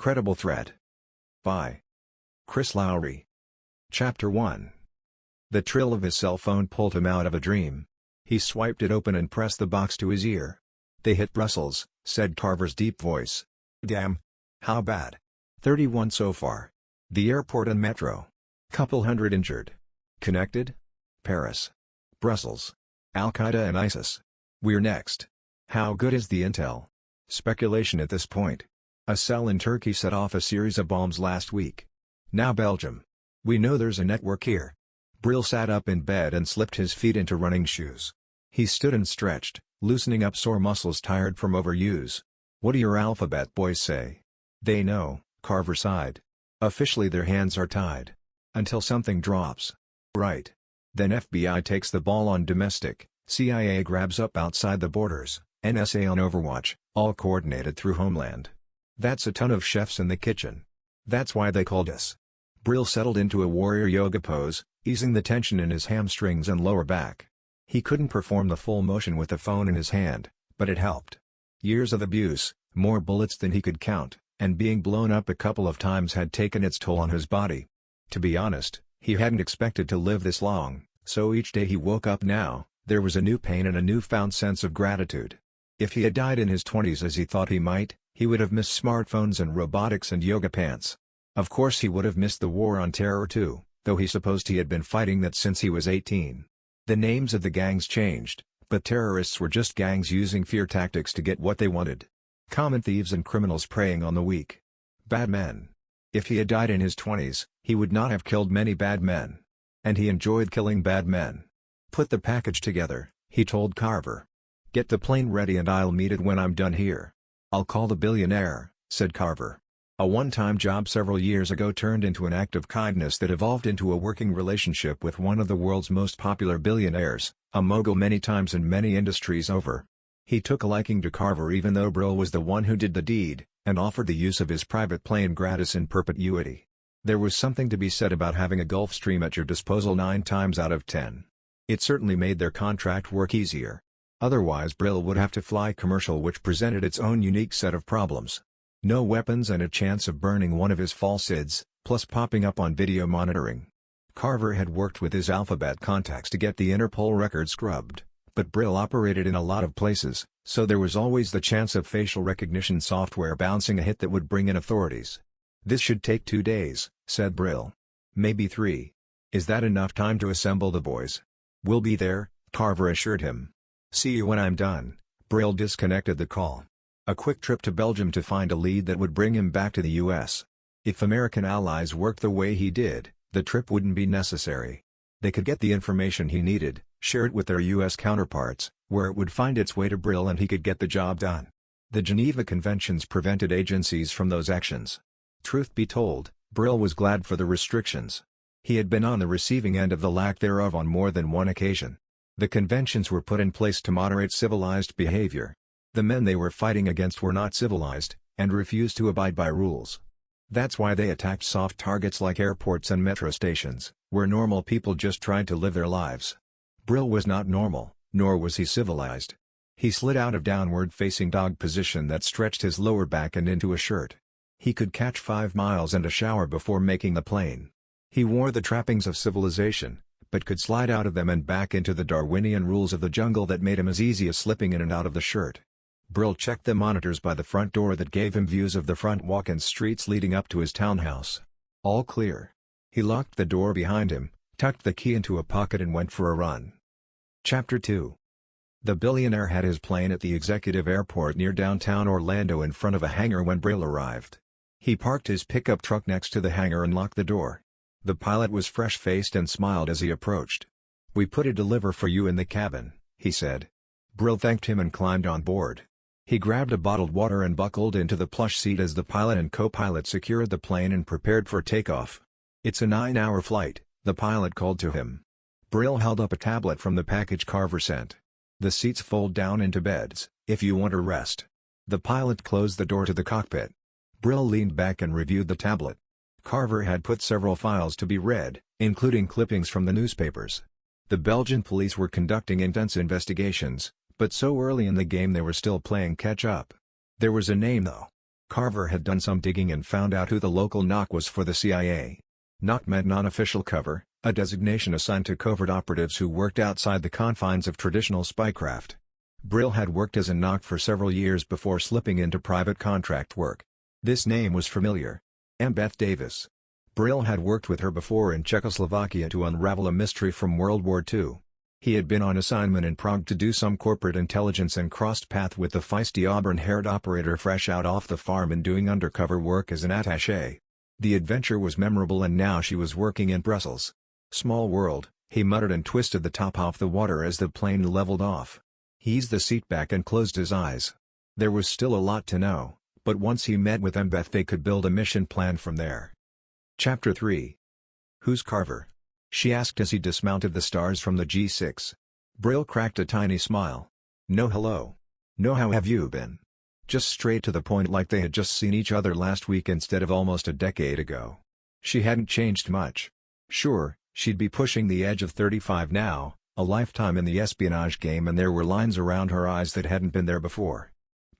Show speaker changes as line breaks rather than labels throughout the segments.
Incredible Threat. By Chris Lowry. Chapter 1. The trill of his cell phone pulled him out of a dream. He swiped it open and pressed the box to his ear. "They hit Brussels," said Carver's deep voice. "Damn. How bad?" 31 so far. The airport and metro. Couple hundred injured. Connected? Paris. Brussels. Al-Qaeda and ISIS. We're next. How good is the intel? Speculation at this point. A cell in Turkey set off a series of bombs last week. Now Belgium. We know there's a network here. Brill sat up in bed and slipped his feet into running shoes. He stood and stretched, loosening up sore muscles tired from overuse. "What do your alphabet boys say?" "They know," Carver sighed. "Officially their hands are tied. Until something drops." "Right. Then FBI takes the ball on domestic, CIA grabs up outside the borders, NSA on Overwatch, all coordinated through Homeland. That's a ton of chefs in the kitchen. That's why they called us." Brill settled into a warrior yoga pose, easing the tension in his hamstrings and lower back. He couldn't perform the full motion with the phone in his hand, but it helped. Years of abuse, more bullets than he could count, and being blown up a couple of times had taken its toll on his body. To be honest, he hadn't expected to live this long, so each day he woke up now, there was a new pain and a newfound sense of gratitude. If he had died in his 20s as he thought he might, he would have missed smartphones and robotics and yoga pants. Of course he would have missed the war on terror too, though he supposed he had been fighting that since he was 18. The names of the gangs changed, but terrorists were just gangs using fear tactics to get what they wanted. Common thieves and criminals preying on the weak. Bad men. If he had died in his 20s, he would not have killed many bad men. And he enjoyed killing bad men. "Put the package together," he told Carver. "Get the plane ready and I'll meet it when I'm done here." "I'll call the billionaire," said Carver. A one-time job several years ago turned into an act of kindness that evolved into a working relationship with one of the world's most popular billionaires, a mogul many times in many industries over. He took a liking to Carver even though Brill was the one who did the deed, and offered the use of his private plane gratis in perpetuity. There was something to be said about having a Gulfstream at your disposal 9 times out of 10. It certainly made their contract work easier. Otherwise Brill would have to fly commercial, which presented its own unique set of problems. No weapons and a chance of burning one of his false IDs, plus popping up on video monitoring. Carver had worked with his Alphabet contacts to get the Interpol record scrubbed, but Brill operated in a lot of places, so there was always the chance of facial recognition software bouncing a hit that would bring in authorities. "This should take 2 days, said Brill. "Maybe 3. Is that enough time to assemble the boys?" "We'll be there," Carver assured him. "See you when I'm done." Brill disconnected the call. A quick trip to Belgium to find a lead that would bring him back to the US. If American allies worked the way he did, the trip wouldn't be necessary. They could get the information he needed, share it with their US counterparts, where it would find its way to Brill and he could get the job done. The Geneva Conventions prevented agencies from those actions. Truth be told, Brill was glad for the restrictions. He had been on the receiving end of the lack thereof on more than one occasion. The conventions were put in place to moderate civilized behavior. The men they were fighting against were not civilized, and refused to abide by rules. That's why they attacked soft targets like airports and metro stations, where normal people just tried to live their lives. Brill was not normal, nor was he civilized. He slid out of downward-facing dog position that stretched his lower back and into a shirt. He could catch 5 miles and a shower before making the plane. He wore the trappings of civilization, but could slide out of them and back into the Darwinian rules of the jungle that made him as easy as slipping in and out of the shirt. Brill checked the monitors by the front door that gave him views of the front walk and streets leading up to his townhouse. All clear. He locked the door behind him, tucked the key into a pocket and went for a run. Chapter 2. The billionaire had his plane at the executive airport near downtown Orlando in front of a hangar when Brill arrived. He parked his pickup truck next to the hangar and locked the door. The pilot was fresh-faced and smiled as he approached. "We put a deliver for you in the cabin," he said. Brill thanked him and climbed on board. He grabbed a bottled water and buckled into the plush seat as the pilot and co-pilot secured the plane and prepared for takeoff. "It's a 9-hour flight," the pilot called to him. Brill held up a tablet from the package Carver sent. "The seats fold down into beds, if you want to rest." The pilot closed the door to the cockpit. Brill leaned back and reviewed the tablet. Carver had put several files to be read, including clippings from the newspapers. The Belgian police were conducting intense investigations, but so early in the game they were still playing catch-up. There was a name though. Carver had done some digging and found out who the local NOC was for the CIA. NOC meant non-official cover, a designation assigned to covert operatives who worked outside the confines of traditional spycraft. Brill had worked as a NOC for several years before slipping into private contract work. This name was familiar. Beth Davis. Brill had worked with her before in Czechoslovakia to unravel a mystery from World War II. He had been on assignment in Prague to do some corporate intelligence and crossed path with the feisty auburn-haired operator fresh out off the farm and doing undercover work as an attaché. The adventure was memorable and now she was working in Brussels. Small world, he muttered and twisted the top off the water as the plane leveled off. He eased the seat back and closed his eyes. There was still a lot to know, but once he met with Beth they could build a mission plan from there. Chapter 3. Who's Carver? She asked as he dismounted the stars from the G6. Brill cracked a tiny smile. No hello. No how have you been? Just straight to the point like they had just seen each other last week instead of almost a decade ago. She hadn't changed much. Sure, she'd be pushing the edge of 35 now, a lifetime in the espionage game, and there were lines around her eyes that hadn't been there before.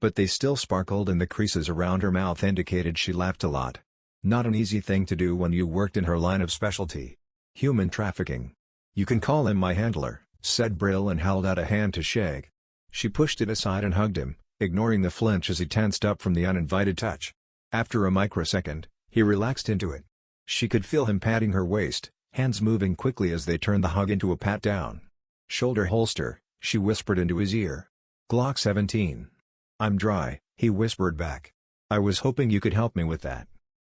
But they still sparkled and the creases around her mouth indicated she laughed a lot. Not an easy thing to do when you worked in her line of specialty. Human trafficking. You can call him my handler, said Brill and held out a hand to shake. She pushed it aside and hugged him, ignoring the flinch as he tensed up from the uninvited touch. After a microsecond, he relaxed into it. She could feel him patting her waist, hands moving quickly as they turned the hug into a pat-down. Shoulder holster, she whispered into his ear. Glock 17. I'm dry, he whispered back. I was hoping you could help me with that.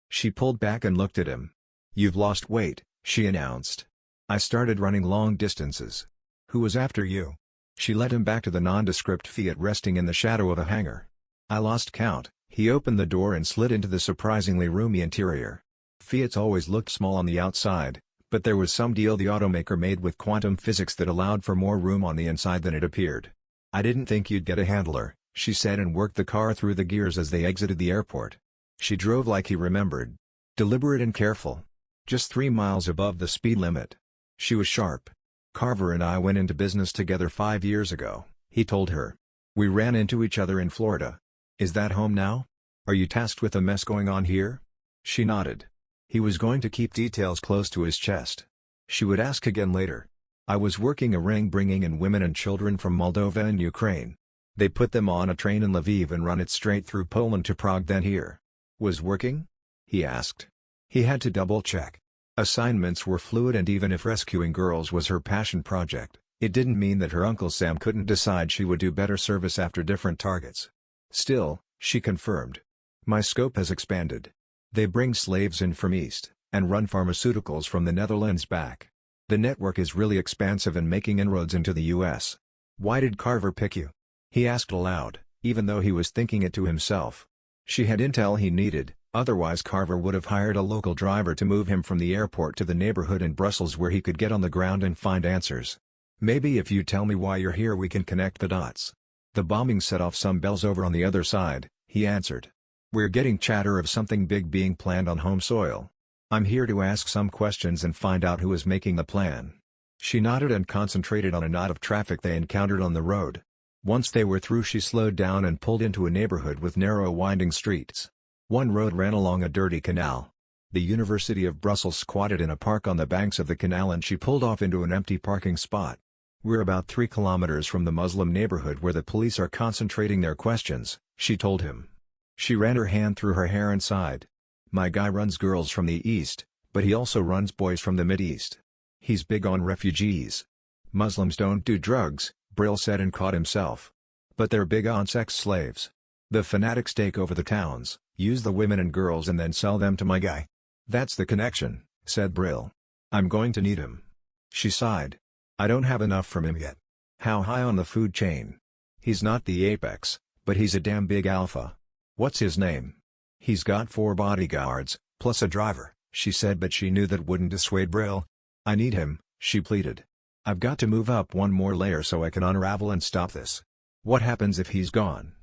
She pulled back and looked at him. You've lost weight, she announced. I started running long distances. Who was after you? She led him back to the nondescript Fiat resting in the shadow of a hangar. I lost count. He opened the door and slid into the surprisingly roomy interior. Fiats always looked small on the outside, but there was some deal the automaker made with quantum physics that allowed for more room on the inside than it appeared. I didn't think you'd get a handler, she said and worked the car through the gears as they exited the airport. She drove like he remembered. Deliberate and careful. Just 3 miles above the speed limit. She was sharp. Carver and I went into business together 5 years ago, he told her. We ran into each other in Florida. Is that home now? Are you tasked with the mess going on here? She nodded. He was going to keep details close to his chest. She would ask again later. I was working a ring bringing in women and children from Moldova and Ukraine. They put them on a train in Lviv and run it straight through Poland to Prague then here. Was working? He asked. He had to double-check. Assignments were fluid and even if rescuing girls was her passion project, it didn't mean that her Uncle Sam couldn't decide she would do better service after different targets. Still, she confirmed. My scope has expanded. They bring slaves in from East, and run pharmaceuticals from the Netherlands back. The network is really expansive and making inroads into the U.S. Why did Carver pick you? He asked aloud, even though he was thinking it to himself. She had intel he needed, otherwise Carver would have hired a local driver to move him from the airport to the neighborhood in Brussels where he could get on the ground and find answers. Maybe if you tell me why you're here we can connect the dots. The bombing set off some bells over on the other side, he answered. We're getting chatter of something big being planned on home soil. I'm here to ask some questions and find out who is making the plan. She nodded and concentrated on a knot of traffic they encountered on the road. Once they were through she slowed down and pulled into a neighborhood with narrow winding streets. One road ran along a dirty canal. The University of Brussels squatted in a park on the banks of the canal and she pulled off into an empty parking spot. We're about 3 kilometers from the Muslim neighborhood where the police are concentrating their questions, she told him. She ran her hand through her hair and sighed. My guy runs girls from the East, but he also runs boys from the Mideast. He's big on refugees. Muslims don't do drugs, Brill said and caught himself. But they're big on sex slaves. The fanatics take over the towns, use the women and girls and then sell them to my guy. That's the connection, said Brill. I'm going to need him. She sighed. I don't have enough from him yet. How high on the food chain? He's not the apex, but he's a damn big alpha. What's his name? He's got 4 bodyguards, plus a driver, she said but she knew that wouldn't dissuade Brill. I need him, she pleaded. I've got to move up one more layer so I can unravel and stop this. What happens if he's gone?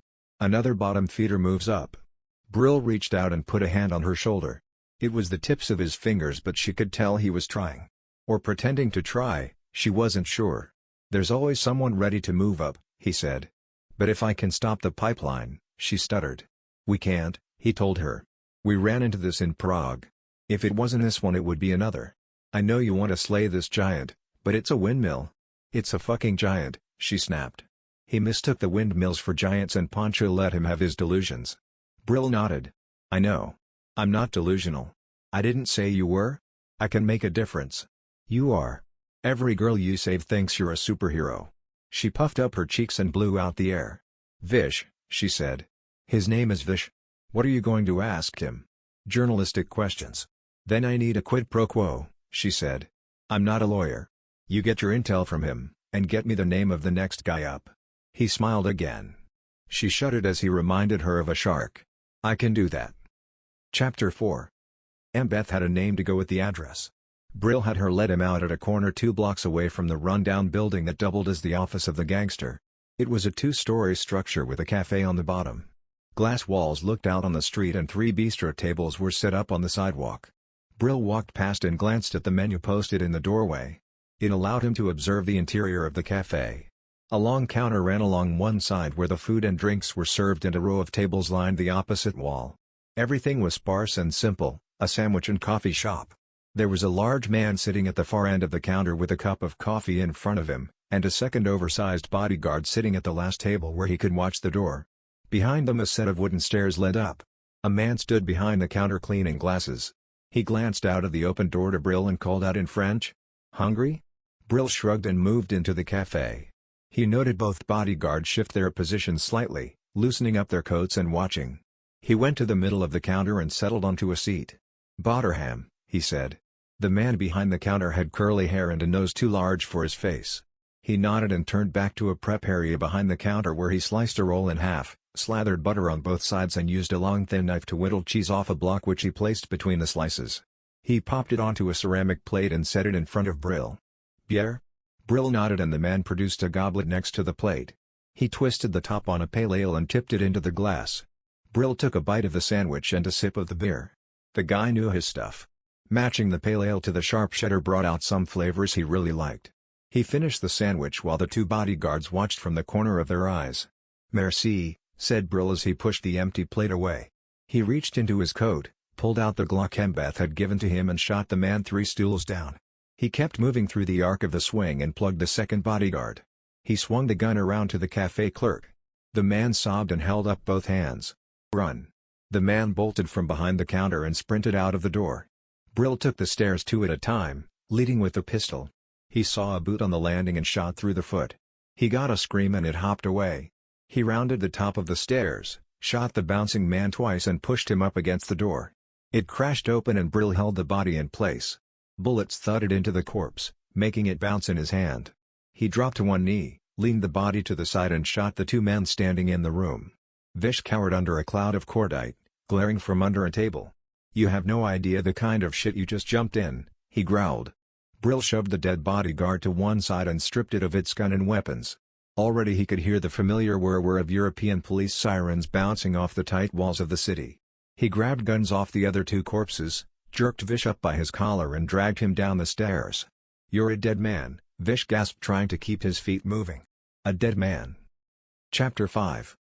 Another bottom feeder moves up. Brill reached out and put a hand on her shoulder. It was the tips of his fingers but she could tell he was trying. Or pretending to try, she wasn't sure. There's always someone ready to move up, he said. But if I can stop the pipeline, she stuttered. We can't, He told her. "We ran into this in Prague. If it wasn't this one it would be another. I know you want to slay this giant, but it's a windmill." "It's a fucking giant," she snapped. He mistook the windmills for giants and Poncho let him have his delusions. Brill nodded. "I know. I'm not delusional. I didn't say you were. I can make a difference. You are. Every girl you save thinks you're a superhero." She puffed up her cheeks and blew out the air. "Vish," she said. "His name is Vish. What are you going to ask him?" "Journalistic questions." "Then I need a quid pro quo," she said. "I'm not a lawyer. You get your intel from him, and get me the name of the next guy up." He smiled again. She shuddered as he reminded her of a shark. "I can do that." Chapter 4. Beth had a name to go with the address. Brill had her let him out at a corner 2 blocks away from the rundown building that doubled as the office of the gangster. It was a 2-story structure with a cafe on the bottom. Glass walls looked out on the street and 3 bistro tables were set up on the sidewalk. Brill walked past and glanced at the menu posted in the doorway. It allowed him to observe the interior of the cafe. A long counter ran along one side where the food and drinks were served and a row of tables lined the opposite wall. Everything was sparse and simple, a sandwich and coffee shop. There was a large man sitting at the far end of the counter with a cup of coffee in front of him, and a second oversized bodyguard sitting at the last table where he could watch the door. Behind them a set of wooden stairs led up. A man stood behind the counter cleaning glasses. He glanced out of the open door to Brill and called out in French, "Hungry?" Brill shrugged and moved into the cafe. He noted both bodyguards shift their positions slightly, loosening up their coats and watching. He went to the middle of the counter and settled onto a seat. "Botterham," he said. The man behind the counter had curly hair and a nose too large for his face. He nodded and turned back to a prep area behind the counter where he sliced a roll in half, slathered butter on both sides and used a long thin knife to whittle cheese off a block which he placed between the slices. He popped it onto a ceramic plate and set it in front of Brill. "Bière?" Brill nodded and the man produced a goblet next to the plate. He twisted the top on a pale ale and tipped it into the glass. Brill took a bite of the sandwich and a sip of the beer. The guy knew his stuff. Matching the pale ale to the sharp cheddar brought out some flavors he really liked. He finished the sandwich while the 2 bodyguards watched from the corner of their eyes. "Merci," said Brill as he pushed the empty plate away. He reached into his coat, pulled out the Glock Beth had given to him and shot the man 3 stools down. He kept moving through the arc of the swing and plugged the second bodyguard. He swung the gun around to the cafe clerk. The man sobbed and held up both hands. "Run." The man bolted from behind the counter and sprinted out of the door. Brill took the stairs 2 at a time, leading with the pistol. He saw a boot on the landing and shot through the foot. He got a scream and it hopped away. He rounded the top of the stairs, shot the bouncing man twice and pushed him up against the door. It crashed open and Brill held the body in place. Bullets thudded into the corpse, making it bounce in his hand. He dropped to one knee, leaned the body to the side and shot the 2 men standing in the room. Vish cowered under a cloud of cordite, glaring from under a table. "You have no idea the kind of shit you just jumped in," he growled. Brill shoved the dead bodyguard to one side and stripped it of its gun and weapons. Already he could hear the familiar whir-whir of European police sirens bouncing off the tight walls of the city. He grabbed guns off the other 2 corpses, jerked Vish up by his collar and dragged him down the stairs. "You're a dead man," Vish gasped, trying to keep his feet moving. A dead man. Chapter 5.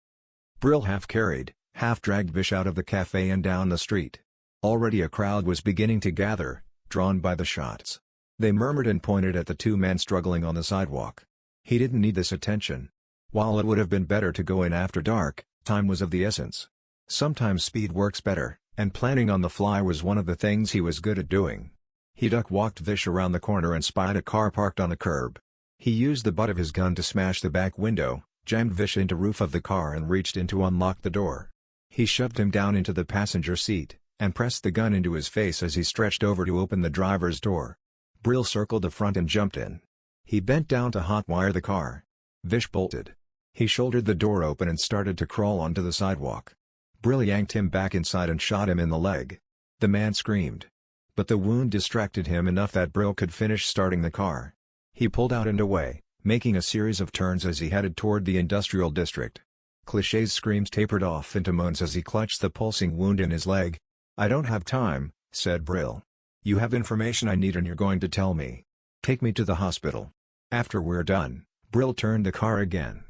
Brill half-carried, half-dragged Vish out of the cafe and down the street. Already a crowd was beginning to gather, drawn by the shots. They murmured and pointed at the 2 men struggling on the sidewalk. He didn't need this attention. While it would have been better to go in after dark, time was of the essence. Sometimes speed works better, and planning on the fly was one of the things he was good at doing. He duck-walked Vish around the corner and spied a car parked on a curb. He used the butt of his gun to smash the back window, jammed Vish into roof of the car and reached in to unlock the door. He shoved him down into the passenger seat, and pressed the gun into his face as he stretched over to open the driver's door. Brill circled the front and jumped in. He bent down to hotwire the car. Vish bolted. He shouldered the door open and started to crawl onto the sidewalk. Brill yanked him back inside and shot him in the leg. The man screamed. But the wound distracted him enough that Brill could finish starting the car. He pulled out and away, making a series of turns as he headed toward the industrial district. Cliché's screams tapered off into moans as he clutched the pulsing wound in his leg. "I don't have time," said Brill. "You have information I need and you're going to tell me. Take me to the hospital. After we're done." Brill turned the car again.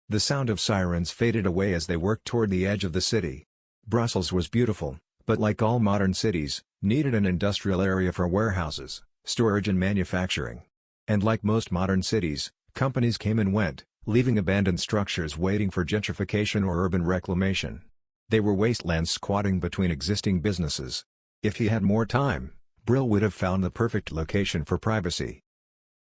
The sound of sirens faded away as they worked toward the edge of the city. Brussels was beautiful, but like all modern cities, needed an industrial area for warehouses, storage and manufacturing. And like most modern cities, companies came and went, leaving abandoned structures waiting for gentrification or urban reclamation. They were wastelands squatting between existing businesses. If he had more time, Brill would have found the perfect location for privacy.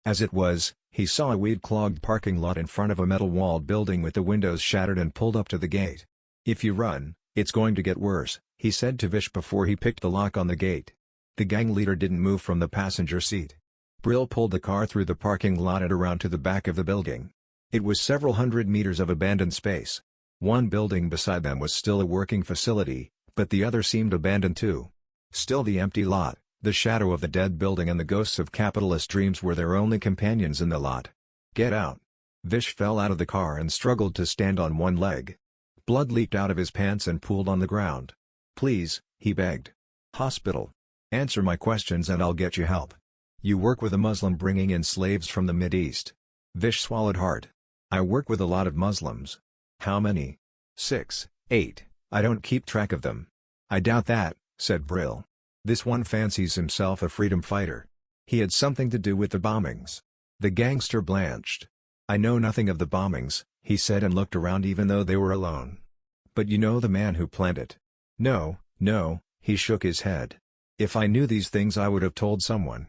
As it was, he saw a weed-clogged parking lot in front of a metal-walled building with the windows shattered and pulled up to the gate. "If you run, it's going to get worse," he said to Vish before he picked the lock on the gate. The gang leader didn't move from the passenger seat. Brill pulled the car through the parking lot and around to the back of the building. It was several hundred meters of abandoned space. One building beside them was still a working facility, but the other seemed abandoned too. Still the empty lot, the shadow of the dead building and the ghosts of capitalist dreams were their only companions in the lot. "Get out." Vish fell out of the car and struggled to stand on one leg. Blood leaked out of his pants and pooled on the ground. "Please," he begged. "Hospital. Answer my questions and I'll get you help." "You work with a Muslim bringing in slaves from the Mideast." Vish swallowed hard. "I work with a lot of Muslims." "How many?" 6, 8, I don't keep track of them." "I doubt that," said Brill. "This one fancies himself a freedom fighter. He had something to do with the bombings." The gangster blanched. "I know nothing of the bombings," he said and looked around even though they were alone. "But you know the man who planned it." "No, no," he shook his head. "If I knew these things I would have told someone.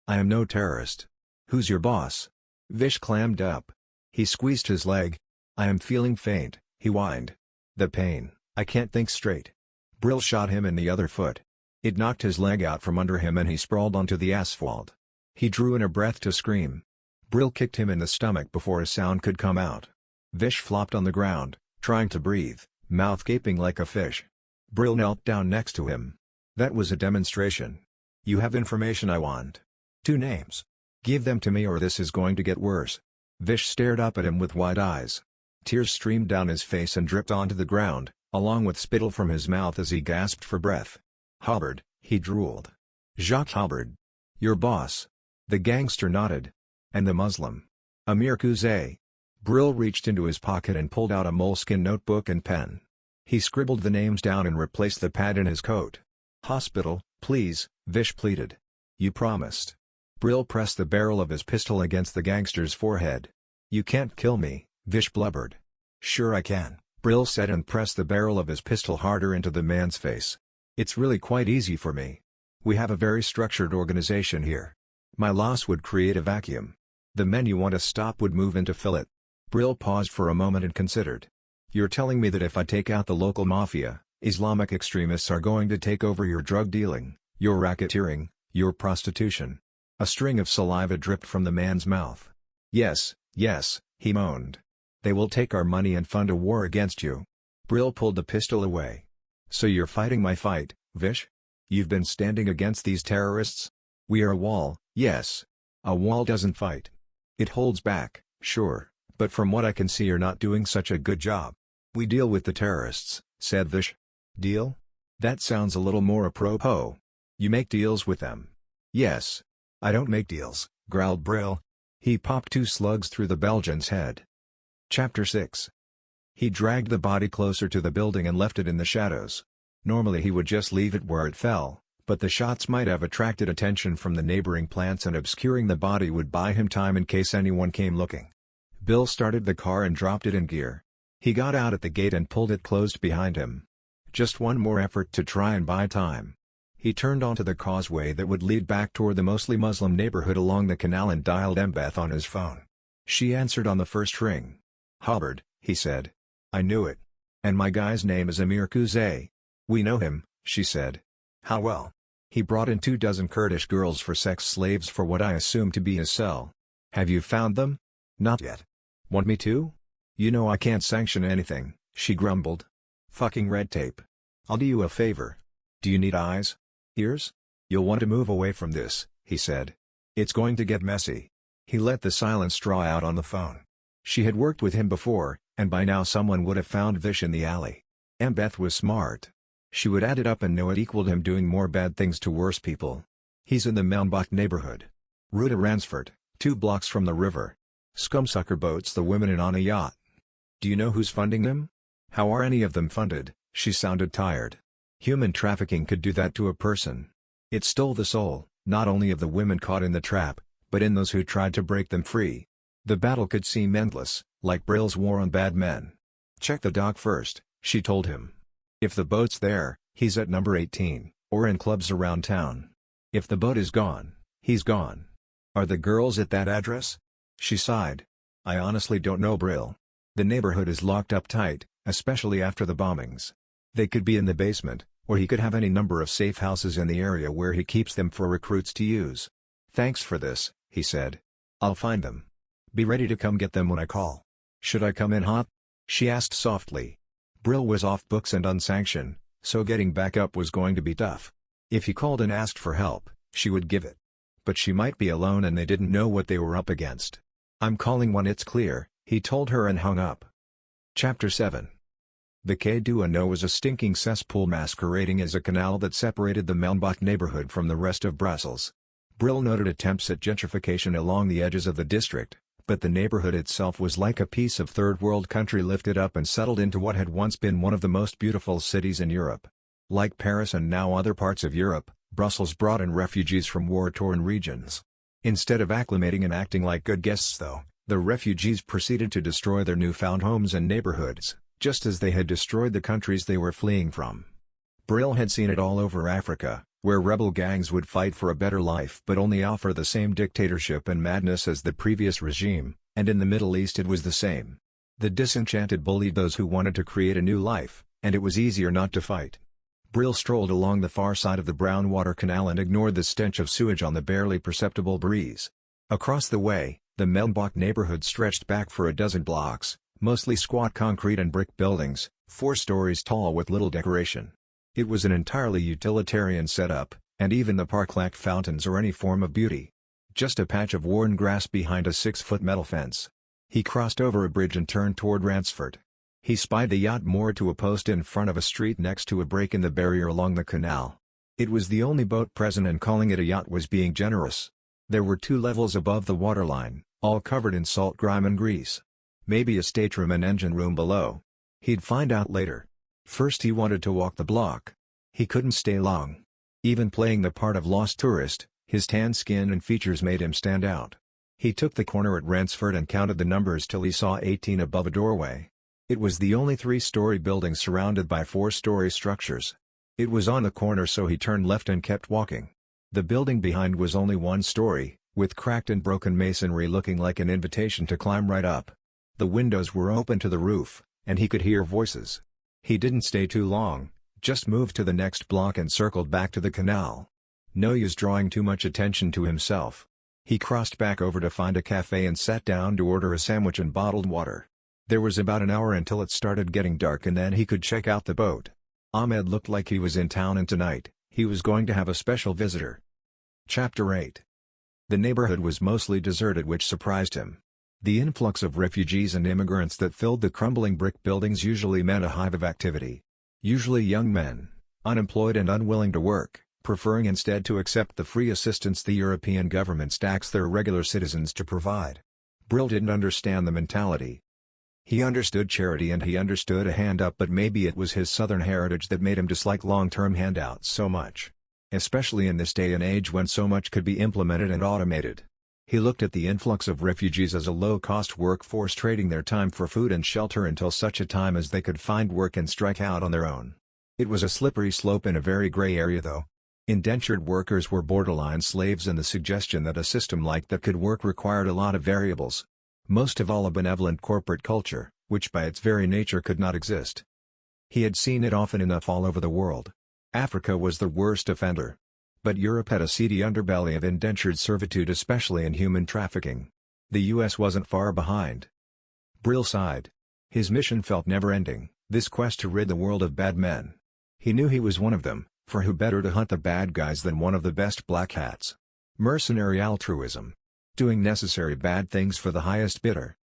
I am no terrorist." "Who's your boss?" Vish clammed up. He squeezed his leg. "I am feeling faint," he whined. "The pain, I can't think straight." Brill shot him in the other foot. It knocked his leg out from under him and he sprawled onto the asphalt. He drew in a breath to scream. Brill kicked him in the stomach before a sound could come out. Vish flopped on the ground, trying to breathe, mouth gaping like a fish. Brill knelt down next to him. "That was a demonstration. You have information I want. 2 names. Give them to me or this is going to get worse." Vish stared up at him with wide eyes. Tears streamed down his face and dripped onto the ground, along with spittle from his mouth as he gasped for breath. "Hubbard," he drooled. "Jacques Hubbard. Your boss." The gangster nodded. "And the Muslim?" "Amir Kuzay." Brill reached into his pocket and pulled out a moleskin notebook and pen. He scribbled the names down and replaced the pad in his coat. "Hospital, please," Vish pleaded. "You promised." Brill pressed the barrel of his pistol against the gangster's forehead. "You can't kill me," Vish blubbered. "Sure I can," Brill said and pressed the barrel of his pistol harder into the man's face. "It's really quite easy for me. We have a very structured organization here. My loss would create a vacuum. The men you want to stop would move in to fill it." Brill paused for a moment and considered. "You're telling me that if I take out the local mafia, Islamic extremists are going to take over your drug dealing, your racketeering, your prostitution?" A string of saliva dripped from the man's mouth. "Yes, yes," he moaned. "They will take our money and fund a war against you." Brill pulled the pistol away. "So you're fighting my fight, Vish? You've been standing against these terrorists?" "We are a wall, yes. A wall doesn't fight. It holds back, sure, but from what I can see you're not doing such a good job." "We deal with the terrorists," said Vish. "Deal? That sounds a little more apropos. You make deals with them?" "Yes. I don't make deals," growled Brill. He popped 2 slugs through the Belgian's head. Chapter 6. He dragged the body closer to the building and left it in the shadows. Normally he would just leave it where it fell, but the shots might have attracted attention from the neighboring plants and obscuring the body would buy him time in case anyone came looking. Bill started the car and dropped it in gear. He got out at the gate and pulled it closed behind him. Just one more effort to try and buy time. He turned onto the causeway that would lead back toward the mostly Muslim neighborhood along the canal and dialed Embeth on his phone. She answered on the first ring. "Hubbard," he said. "I knew it. And my guy's name is Amir Kuzay." "We know him," she said. "How well?" "He brought in 24 Kurdish girls for sex slaves for what I assume to be his cell." "Have you found them?" "Not yet." "Want me to?" "You know I can't sanction anything," she grumbled. "Fucking red tape. I'll do you a favor. Do you need eyes? Ears? You'll want to move away from this," he said. "It's going to get messy." He let the silence draw out on the phone. She had worked with him before, and by now someone would have found Vish in the alley. Embeth was smart. She would add it up and know it equaled him doing more bad things to worse people. "He's in the Melnbach neighborhood. Rue de Ransford, 2 blocks from the river. Scumsucker boats the women in on a yacht." "Do you know who's funding them? How are any of them funded?" She sounded tired. Human trafficking could do that to a person. It stole the soul, not only of the women caught in the trap, but in those who tried to break them free. The battle could seem endless, like Brill's war on bad men. "Check the dock first," she told him. "If the boat's there, he's at number 18, or in clubs around town. If the boat is gone, he's gone." "Are the girls at that address?" She sighed. "I honestly don't know, Brill. The neighborhood is locked up tight, especially after the bombings. They could be in the basement, or he could have any number of safe houses in the area where he keeps them for recruits to use." "Thanks for this," he said. "I'll find them. Be ready to come get them when I call." "Should I come in hot?" she asked softly. Brill was off books and unsanctioned, so getting back up was going to be tough. If he called and asked for help, she would give it. But she might be alone and they didn't know what they were up against. "I'm calling when it's clear," he told her and hung up. Chapter 7. The Quai du Hanot was a stinking cesspool masquerading as a canal that separated the Melnbach neighborhood from the rest of Brussels. Brill noted attempts at gentrification along the edges of the district, but the neighborhood itself was like a piece of third-world country lifted up and settled into what had once been one of the most beautiful cities in Europe. Like Paris and now other parts of Europe, Brussels brought in refugees from war-torn regions. Instead of acclimating and acting like good guests though, the refugees proceeded to destroy their newfound homes and neighborhoods, just as they had destroyed the countries they were fleeing from. Brill had seen it all over Africa, where rebel gangs would fight for a better life but only offer the same dictatorship and madness as the previous regime, and in the Middle East it was the same. The disenchanted bullied those who wanted to create a new life, and it was easier not to fight. Brill strolled along the far side of the brown water canal and ignored the stench of sewage on the barely perceptible breeze. Across the way, the Melnbach neighborhood stretched back for a dozen blocks, mostly squat concrete and brick buildings, 4 stories tall with little decoration. It was an entirely utilitarian setup, and even the park lacked fountains or any form of beauty. Just a patch of worn grass behind a 6-foot metal fence. He crossed over a bridge and turned toward Ransford. He spied the yacht moored to a post in front of a street next to a break in the barrier along the canal. It was the only boat present and calling it a yacht was being generous. There were 2 levels above the waterline, all covered in salt grime and grease. Maybe a stateroom and engine room below. He'd find out later. First he wanted to walk the block. He couldn't stay long. Even playing the part of lost tourist, his tan skin and features made him stand out. He took the corner at Ransford and counted the numbers till he saw 18 above a doorway. It was the only 3-story building surrounded by 4-story structures. It was on the corner so he turned left and kept walking. The building behind was only 1 story, with cracked and broken masonry looking like an invitation to climb right up. The windows were open to the roof, and he could hear voices. He didn't stay too long, just moved to the next block and circled back to the canal. No use drawing too much attention to himself. He crossed back over to find a cafe and sat down to order a sandwich and bottled water. There was about an hour until it started getting dark and then he could check out the boat. Ahmed looked like he was in town and tonight, he was going to have a special visitor. Chapter 8. The neighborhood was mostly deserted, which surprised him. The influx of refugees and immigrants that filled the crumbling brick buildings usually meant a hive of activity. Usually young men, unemployed and unwilling to work, preferring instead to accept the free assistance the European governments tax their regular citizens to provide. Brill didn't understand the mentality. He understood charity and he understood a hand up, but maybe it was his southern heritage that made him dislike long-term handouts so much. Especially in this day and age when so much could be implemented and automated. He looked at the influx of refugees as a low-cost workforce trading their time for food and shelter until such a time as they could find work and strike out on their own. It was a slippery slope in a very gray area though. Indentured workers were borderline slaves, and the suggestion that a system like that could work required a lot of variables. Most of all a benevolent corporate culture, which by its very nature could not exist. He had seen it often enough all over the world. Africa was the worst offender. But Europe had a seedy underbelly of indentured servitude, especially in human trafficking. The US wasn't far behind. Brill sighed. His mission felt never-ending, this quest to rid the world of bad men. He knew he was one of them, for who better to hunt the bad guys than one of the best black hats? Mercenary altruism. Doing necessary bad things for the highest bidder.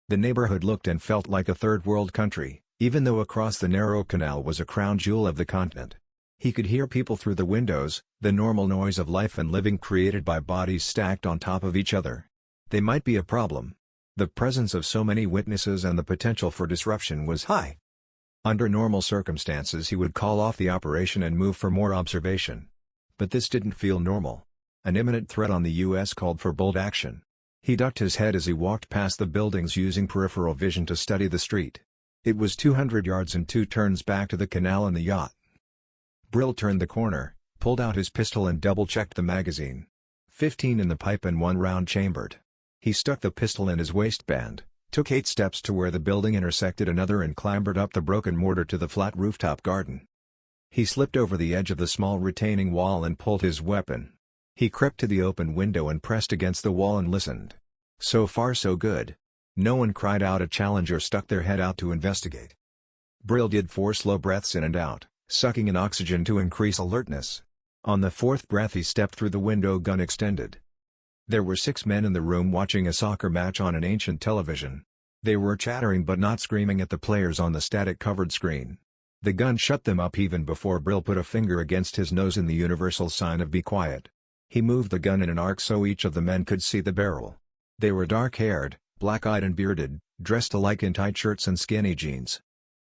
The neighborhood looked and felt like a third-world country, even though across the narrow canal was a crown jewel of the continent. He could hear people through the windows, the normal noise of life and living created by bodies stacked on top of each other. They might be a problem. The presence of so many witnesses and the potential for disruption was high. Under normal circumstances he would call off the operation and move for more observation. But this didn't feel normal. An imminent threat on the U.S. called for bold action. He ducked his head as he walked past the buildings using peripheral vision to study the street. It was 200 yards and 2 turns back to the canal and the yacht. Brill turned the corner, pulled out his pistol and double-checked the magazine. 15 in the pipe and 1 round chambered. He stuck the pistol in his waistband, took 8 steps to where the building intersected another and clambered up the broken mortar to the flat rooftop garden. He slipped over the edge of the small retaining wall and pulled his weapon. He crept to the open window and pressed against the wall and listened. So far so good. No one cried out a challenge or stuck their head out to investigate. Brill did 4 slow breaths in and out, sucking in oxygen to increase alertness. On the 4th breath he stepped through the window, gun extended. There were 6 men in the room watching a soccer match on an ancient television. They were chattering but not screaming at the players on the static-covered screen. The gun shut them up even before Brill put a finger against his nose in the universal sign of be quiet. He moved the gun in an arc so each of the men could see the barrel. They were dark-haired, black-eyed and bearded, dressed alike in tight shirts and skinny jeans.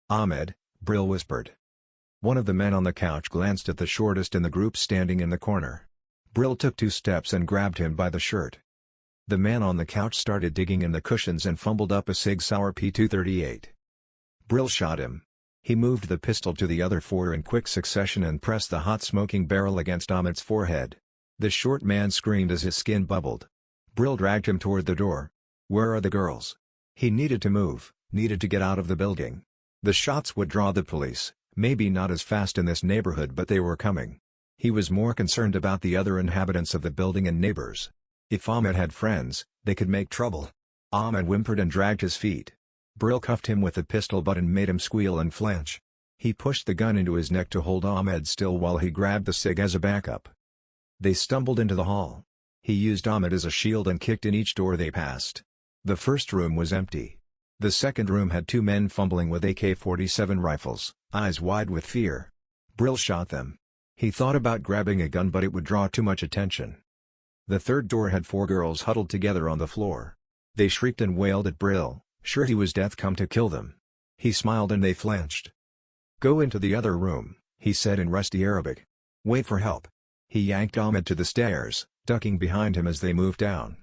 "Ahmed," Brill whispered. One of the men on the couch glanced at the shortest in the group standing in the corner. Brill took 2 steps and grabbed him by the shirt. The man on the couch started digging in the cushions and fumbled up a Sig Sauer P238. Brill shot him. He moved the pistol to the other 4 in quick succession and pressed the hot smoking barrel against Ahmed's forehead. The short man screamed as his skin bubbled. Brill dragged him toward the door. "Where are the girls?" He needed to move, needed to get out of the building. The shots would draw the police, maybe not as fast in this neighborhood, but they were coming. He was more concerned about the other inhabitants of the building and neighbors. If Ahmed had friends, they could make trouble. Ahmed whimpered and dragged his feet. Brill cuffed him with the pistol butt and made him squeal and flinch. He pushed the gun into his neck to hold Ahmed still while he grabbed the Sig as a backup. They stumbled into the hall. He used Ahmed as a shield and kicked in each door they passed. The first room was empty. The second room had 2 men fumbling with AK-47 rifles, eyes wide with fear. Brill shot them. He thought about grabbing a gun, but it would draw too much attention. The third door had 4 girls huddled together on the floor. They shrieked and wailed at Brill, sure he was death come to kill them. He smiled and they flinched. "Go into the other room," he said in rusty Arabic. "Wait for help." He yanked Ahmed to the stairs, ducking behind him as they moved down.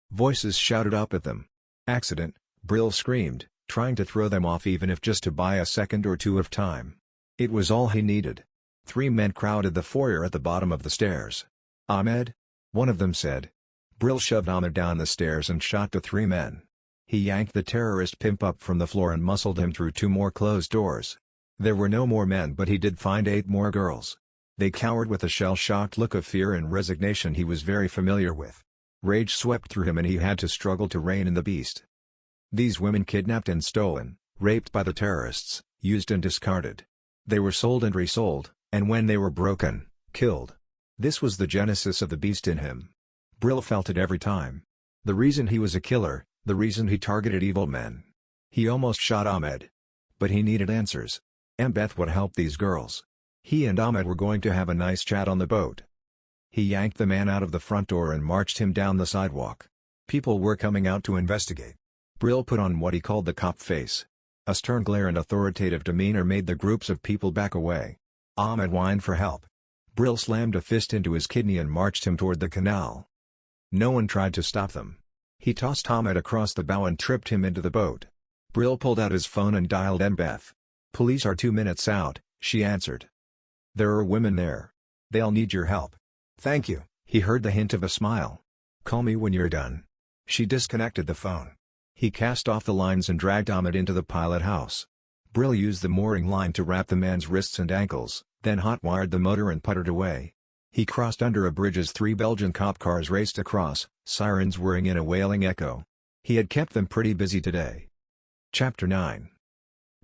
Voices shouted up at them. "Accident," Brill screamed, trying to throw them off even if just to buy a second or 2 of time. It was all he needed. 3 men crowded the foyer at the bottom of the stairs. "Ahmed?" one of them said. Brill shoved Ahmed down the stairs and shot the 3 men. He yanked the terrorist pimp up from the floor and muscled him through 2 more closed doors. There were no more men, but he did find 8 more girls. They cowered with a shell-shocked look of fear and resignation he was very familiar with. Rage swept through him and he had to struggle to rein in the beast. These women kidnapped and stolen, raped by the terrorists, used and discarded. They were sold and resold, and when they were broken, killed. This was the genesis of the beast in him. Brill felt it every time. The reason he was a killer, the reason he targeted evil men. He almost shot Ahmed. But he needed answers. Beth would help these girls. He and Ahmed were going to have a nice chat on the boat. He yanked the man out of the front door and marched him down the sidewalk. People were coming out to investigate. Brill put on what he called the cop face. A stern glare and authoritative demeanor made the groups of people back away. Ahmed whined for help. Brill slammed a fist into his kidney and marched him toward the canal. No one tried to stop them. He tossed Ahmed across the bow and tripped him into the boat. Brill pulled out his phone and dialed Beth. "Police are 2 minutes out," she answered. "There are women there. They'll need your help." "Thank you," he heard the hint of a smile. "Call me when you're done." She disconnected the phone. He cast off the lines and dragged Ahmed into the pilot house. Brill used the mooring line to wrap the man's wrists and ankles, then hot-wired the motor and puttered away. He crossed under a bridge as 3 Belgian cop cars raced across, sirens whirring in a wailing echo. He had kept them pretty busy today. Chapter 9.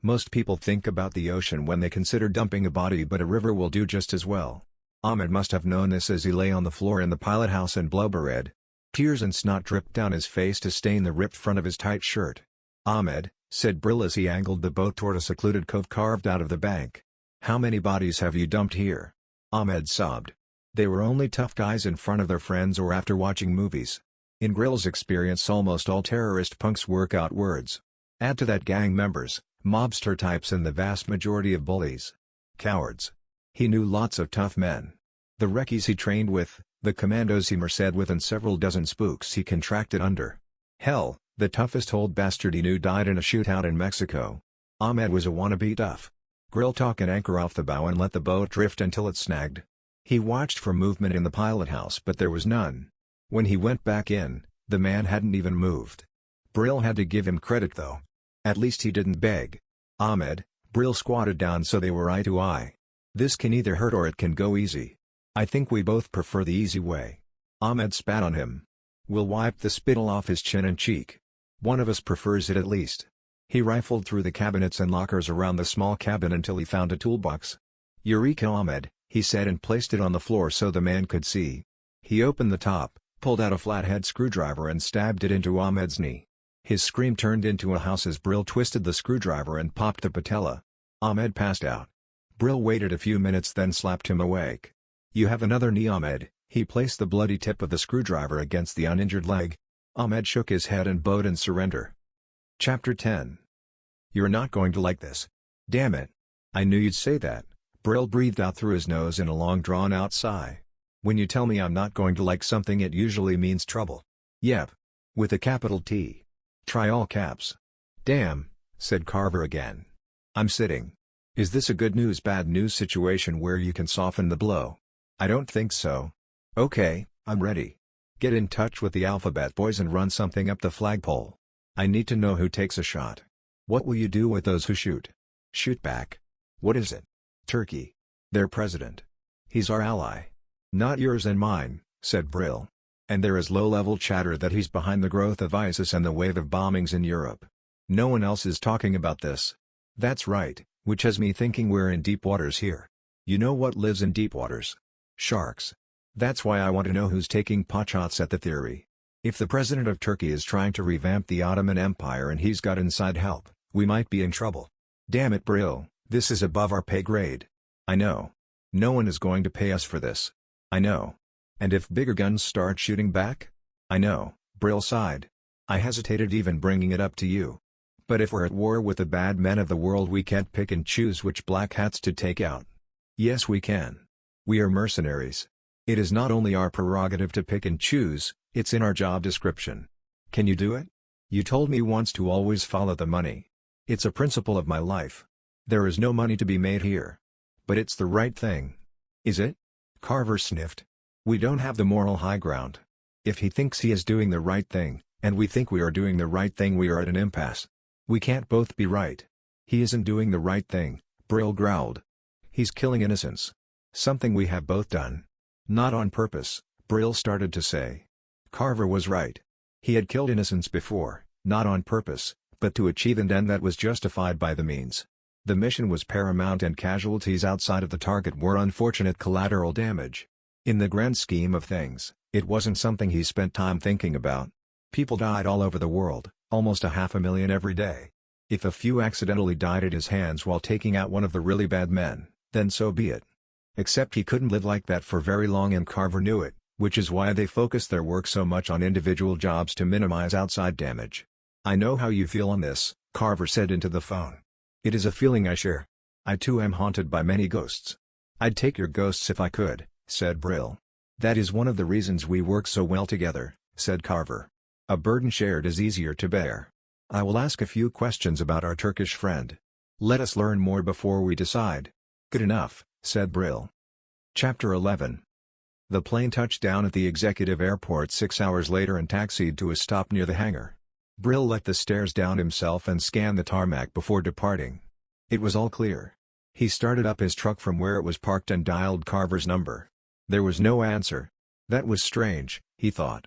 Most people think about the ocean when they consider dumping a body, but a river will do just as well. Ahmed must have known this as he lay on the floor in the pilot house and blubbered. Tears and snot dripped down his face to stain the ripped front of his tight shirt. "Ahmed," said Brill as he angled the boat toward a secluded cove carved out of the bank. "How many bodies have you dumped here?" Ahmed sobbed. They were only tough guys in front of their friends or after watching movies. In Brill's experience, almost all terrorist punks work out words. Add to that gang members, Mobster types and the vast majority of bullies. Cowards. He knew lots of tough men. The reckies he trained with, the commandos he marched with and several dozen spooks he contracted under. Hell, the toughest old bastard he knew died in a shootout in Mexico. Ahmed was a wannabe tough. Grill talk and anchor off the bow and let the boat drift until it snagged. He watched for movement in the pilot house but there was none. When he went back in, the man hadn't even moved. Brill had to give him credit though. At least he didn't beg. Ahmed, Brill squatted down so they were eye to eye. This can either hurt or it can go easy. I think we both prefer the easy way. Ahmed spat on him. We'll wipe the spittle off his chin and cheek. One of us prefers it at least. He rifled through the cabinets and lockers around the small cabin until he found a toolbox. Eureka Ahmed, he said and placed it on the floor so the man could see. He opened the top, pulled out a flathead screwdriver and stabbed it into Ahmed's knee. His scream turned into a house as Brill twisted the screwdriver and popped the patella. Ahmed passed out. Brill waited a few minutes then slapped him awake. You have another knee Ahmed. He placed the bloody tip of the screwdriver against the uninjured leg. Ahmed shook his head and bowed in surrender. Chapter 10. You're not going to like this. Damn it. I knew you'd say that. Brill breathed out through his nose in a long drawn-out sigh. When you tell me I'm not going to like something it usually means trouble. Yep. With a capital T. Try all caps. Damn, said Carver again. I'm sitting. Is this a good news bad news situation where you can soften the blow? I don't think so. Okay, I'm ready. Get in touch with the Alphabet Boys and run something up the flagpole. I need to know who takes a shot. What will you do with those who shoot? Shoot back. What is it? Turkey. Their president. He's our ally. Not yours and mine, said Brill. And there is low-level chatter that he's behind the growth of ISIS and the wave of bombings in Europe. No one else is talking about this. That's right, which has me thinking we're in deep waters here. You know what lives in deep waters? Sharks. That's why I want to know who's taking potshots at the theory. If the president of Turkey is trying to revamp the Ottoman Empire and he's got inside help, we might be in trouble. Damn it Brill, this is above our pay grade. I know. No one is going to pay us for this. I know. And if bigger guns start shooting back? I know, Brill sighed. I hesitated even bringing it up to you. But if we're at war with the bad men of the world we can't pick and choose which black hats to take out. Yes we can. We are mercenaries. It is not only our prerogative to pick and choose, it's in our job description. Can you do it? You told me once to always follow the money. It's a principle of my life. There is no money to be made here. But it's the right thing. Is it? Carver sniffed. We don't have the moral high ground. If he thinks he is doing the right thing, and we think we are doing the right thing we are at an impasse. We can't both be right. He isn't doing the right thing, Brill growled. He's killing innocents. Something we have both done. Not on purpose, Brill started to say. Carver was right. He had killed innocents before, not on purpose, but to achieve an end that was justified by the means. The mission was paramount and casualties outside of the target were unfortunate collateral damage. In the grand scheme of things, it wasn't something he spent time thinking about. People died all over the world, almost 500,000 every day. If a few accidentally died at his hands while taking out one of the really bad men, then so be it. Except he couldn't live like that for very long and Carver knew it, which is why they focused their work so much on individual jobs to minimize outside damage. I know how you feel on this, Carver said into the phone. It is a feeling I share. I too am haunted by many ghosts. I'd take your ghosts if I could, said Brill. That is one of the reasons we work so well together, said Carver. A burden shared is easier to bear. I will ask a few questions about our Turkish friend. Let us learn more before we decide. Good enough, said Brill. Chapter 11. The plane touched down at the executive airport 6 hours later and taxied to a stop near the hangar. Brill let the stairs down himself and scanned the tarmac before departing. It was all clear. He started up his truck from where it was parked and dialed Carver's number. There was no answer. That was strange, he thought.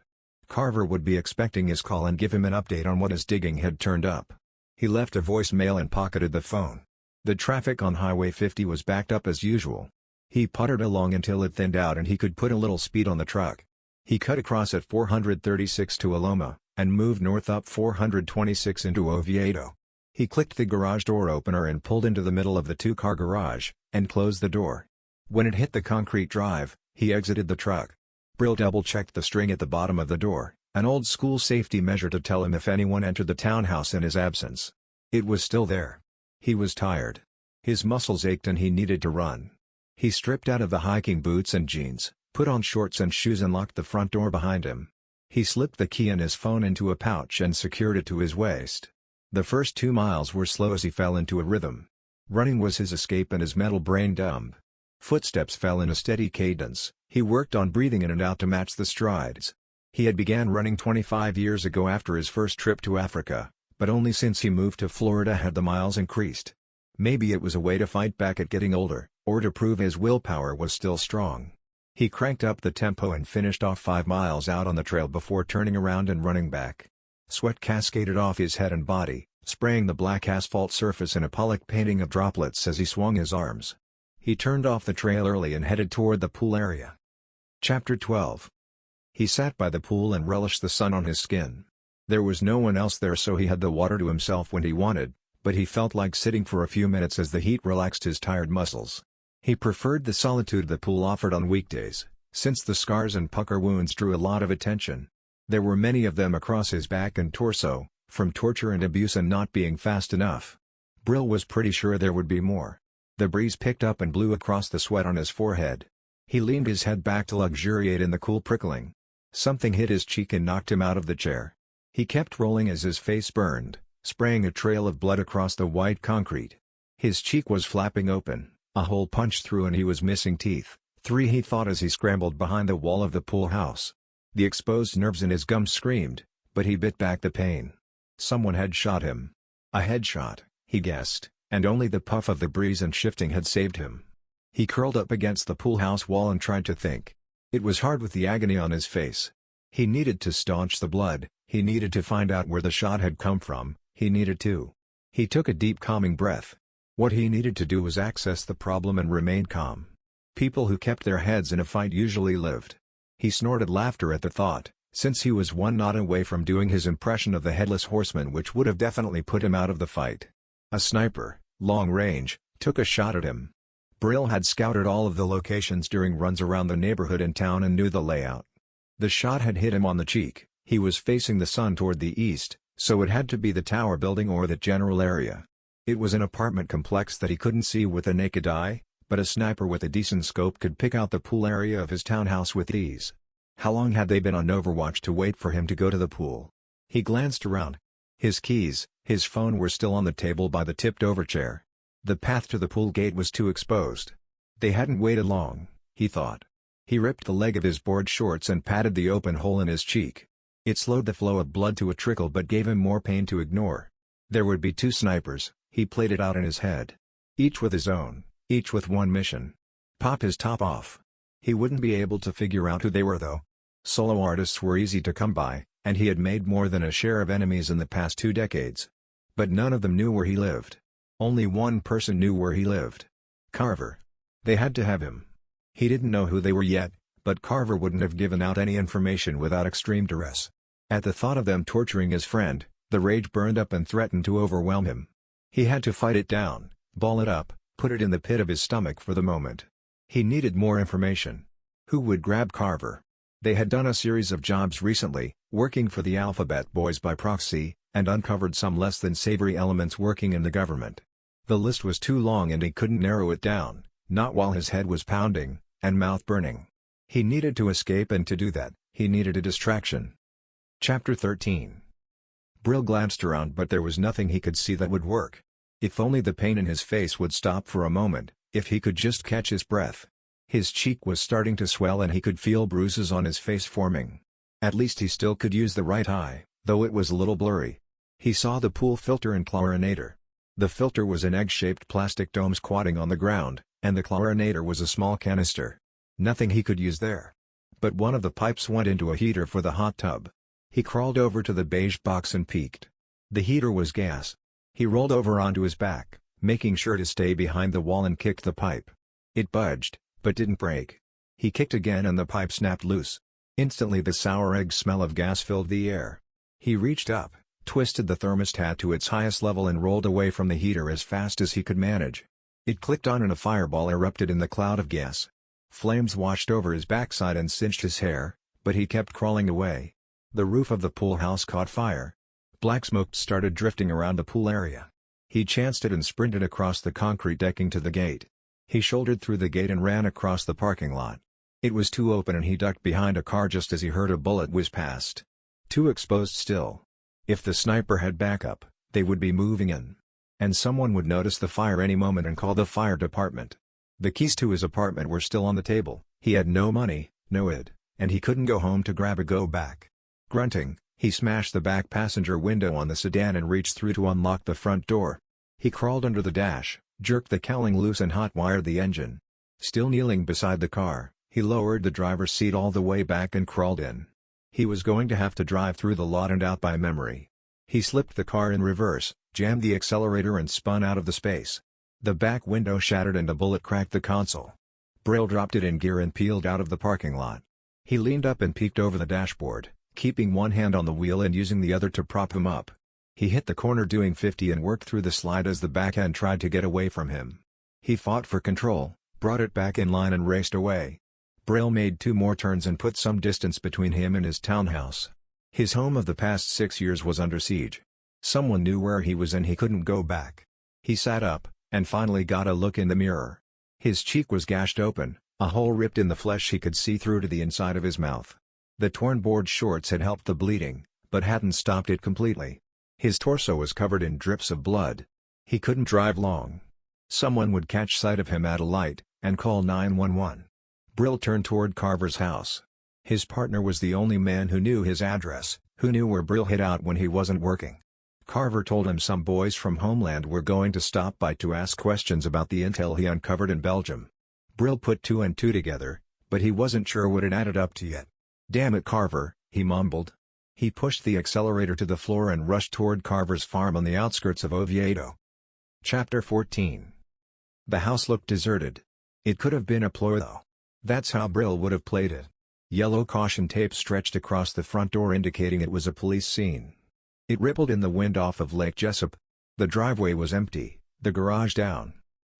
Carver would be expecting his call and give him an update on what his digging had turned up. He left a voicemail and pocketed the phone. The traffic on Highway 50 was backed up as usual. He puttered along until it thinned out and he could put a little speed on the truck. He cut across at 436 to Aloma, and moved north up 426 into Oviedo. He clicked the garage door opener and pulled into the middle of the two-car garage, and closed the door. When it hit the concrete drive, he exited the truck. Brill double-checked the string at the bottom of the door, an old-school safety measure to tell him if anyone entered the townhouse in his absence. It was still there. He was tired. His muscles ached and he needed to run. He stripped out of the hiking boots and jeans, put on shorts and shoes and locked the front door behind him. He slipped the key and his phone into a pouch and secured it to his waist. The first 2 miles were slow as he fell into a rhythm. Running was his escape and his mental brain dumb. Footsteps fell in a steady cadence. He worked on breathing in and out to match the strides. He had began running 25 years ago after his first trip to Africa, but only since he moved to Florida had the miles increased. Maybe it was a way to fight back at getting older, or to prove his willpower was still strong. He cranked up the tempo and finished off 5 miles out on the trail before turning around and running back. Sweat cascaded off his head and body, spraying the black asphalt surface in a Pollock painting of droplets as he swung his arms. He turned off the trail early and headed toward the pool area. Chapter 12. He sat by the pool and relished the sun on his skin. There was no one else there, so he had the water to himself when he wanted, but he felt like sitting for a few minutes as the heat relaxed his tired muscles. He preferred the solitude the pool offered on weekdays, since the scars and pucker wounds drew a lot of attention. There were many of them across his back and torso, from torture and abuse and not being fast enough. Brill was pretty sure there would be more. The breeze picked up and blew across the sweat on his forehead. He leaned his head back to luxuriate in the cool prickling. Something hit his cheek and knocked him out of the chair. He kept rolling as his face burned, spraying a trail of blood across the white concrete. His cheek was flapping open, a hole punched through and he was missing teeth. 3 he thought as he scrambled behind the wall of the pool house. The exposed nerves in his gums screamed, but he bit back the pain. Someone had shot him. A headshot, he guessed, and only the puff of the breeze and shifting had saved him. He curled up against the pool house wall and tried to think. It was hard with the agony on his face. He needed to staunch the blood, he needed to find out where the shot had come from, he needed to. He took a deep calming breath. What he needed to do was access the problem and remain calm. People who kept their heads in a fight usually lived. He snorted laughter at the thought, since he was one nod away from doing his impression of the Headless Horseman, which would have definitely put him out of the fight. A sniper, long range, took a shot at him. Brill had scouted all of the locations during runs around the neighborhood and town and knew the layout. The shot had hit him on the cheek. He was facing the sun toward the east, so it had to be the tower building or the general area. It was an apartment complex that he couldn't see with the naked eye, but a sniper with a decent scope could pick out the pool area of his townhouse with ease. How long had they been on Overwatch to wait for him to go to the pool? He glanced around. His keys, his phone were still on the table by the tipped-over chair. The path to the pool gate was too exposed. They hadn't waited long, he thought. He ripped the leg of his board shorts and patted the open hole in his cheek. It slowed the flow of blood to a trickle but gave him more pain to ignore. There would be 2 snipers, he played it out in his head. Each with his own, each with one mission. Pop his top off. He wouldn't be able to figure out who they were though. Solo artists were easy to come by, and he had made more than a share of enemies in the past 2 decades. But none of them knew where he lived. Only one person knew where he lived. Carver. They had to have him. He didn't know who they were yet, but Carver wouldn't have given out any information without extreme duress. At the thought of them torturing his friend, the rage burned up and threatened to overwhelm him. He had to fight it down, ball it up, put it in the pit of his stomach for the moment. He needed more information. Who would grab Carver? They had done a series of jobs recently, working for the Alphabet Boys by proxy, and uncovered some less than savory elements working in the government. The list was too long and he couldn't narrow it down, not while his head was pounding, and mouth burning. He needed to escape, and to do that, he needed a distraction. Chapter 13. Brill glanced around, but there was nothing he could see that would work. If only the pain in his face would stop for a moment, if he could just catch his breath. His cheek was starting to swell and he could feel bruises on his face forming. At least he still could use the right eye, though it was a little blurry. He saw the pool filter and chlorinator. The filter was an egg-shaped plastic dome squatting on the ground, and the chlorinator was a small canister. Nothing he could use there. But one of the pipes went into a heater for the hot tub. He crawled over to the beige box and peeked. The heater was gas. He rolled over onto his back, making sure to stay behind the wall, and kicked the pipe. It budged, but didn't break. He kicked again and the pipe snapped loose. Instantly the sour egg smell of gas filled the air. He reached up, twisted the thermostat to its highest level and rolled away from the heater as fast as he could manage. It clicked on and a fireball erupted in the cloud of gas. Flames washed over his backside and singed his hair, but he kept crawling away. The roof of the pool house caught fire. Black smoke started drifting around the pool area. He chanced it and sprinted across the concrete decking to the gate. He shouldered through the gate and ran across the parking lot. It was too open and he ducked behind a car just as he heard a bullet whiz past. Too exposed still. If the sniper had backup, they would be moving in. And someone would notice the fire any moment and call the fire department. The keys to his apartment were still on the table. He had no money, no ID, and he couldn't go home to grab a go-back. Grunting, he smashed the back passenger window on the sedan and reached through to unlock the front door. He crawled under the dash, jerked the cowling loose and hot-wired the engine. Still kneeling beside the car, he lowered the driver's seat all the way back and crawled in. He was going to have to drive through the lot and out by memory. He slipped the car in reverse, jammed the accelerator and spun out of the space. The back window shattered and a bullet cracked the console. Brill dropped it in gear and peeled out of the parking lot. He leaned up and peeked over the dashboard, keeping one hand on the wheel and using the other to prop him up. He hit the corner doing 50 and worked through the slide as the back end tried to get away from him. He fought for control, brought it back in line and raced away. Brill made 2 more turns and put some distance between him and his townhouse. His home of the past 6 years was under siege. Someone knew where he was and he couldn't go back. He sat up, and finally got a look in the mirror. His cheek was gashed open, a hole ripped in the flesh he could see through to the inside of his mouth. The torn board shorts had helped the bleeding, but hadn't stopped it completely. His torso was covered in drips of blood. He couldn't drive long. Someone would catch sight of him at a light, and call 911. Brill turned toward Carver's house. His partner was the only man who knew his address, who knew where Brill hid out when he wasn't working. Carver told him some boys from Homeland were going to stop by to ask questions about the intel he uncovered in Belgium. Brill put 2 and 2 together, but he wasn't sure what it added up to yet. "Damn it, Carver," he mumbled. He pushed the accelerator to the floor and rushed toward Carver's farm on the outskirts of Oviedo. Chapter 14. The house looked deserted. It could have been a ploy though. That's how Brill would have played it. Yellow caution tape stretched across the front door indicating it was a police scene. It rippled in the wind off of Lake Jessup. The driveway was empty, the garage down.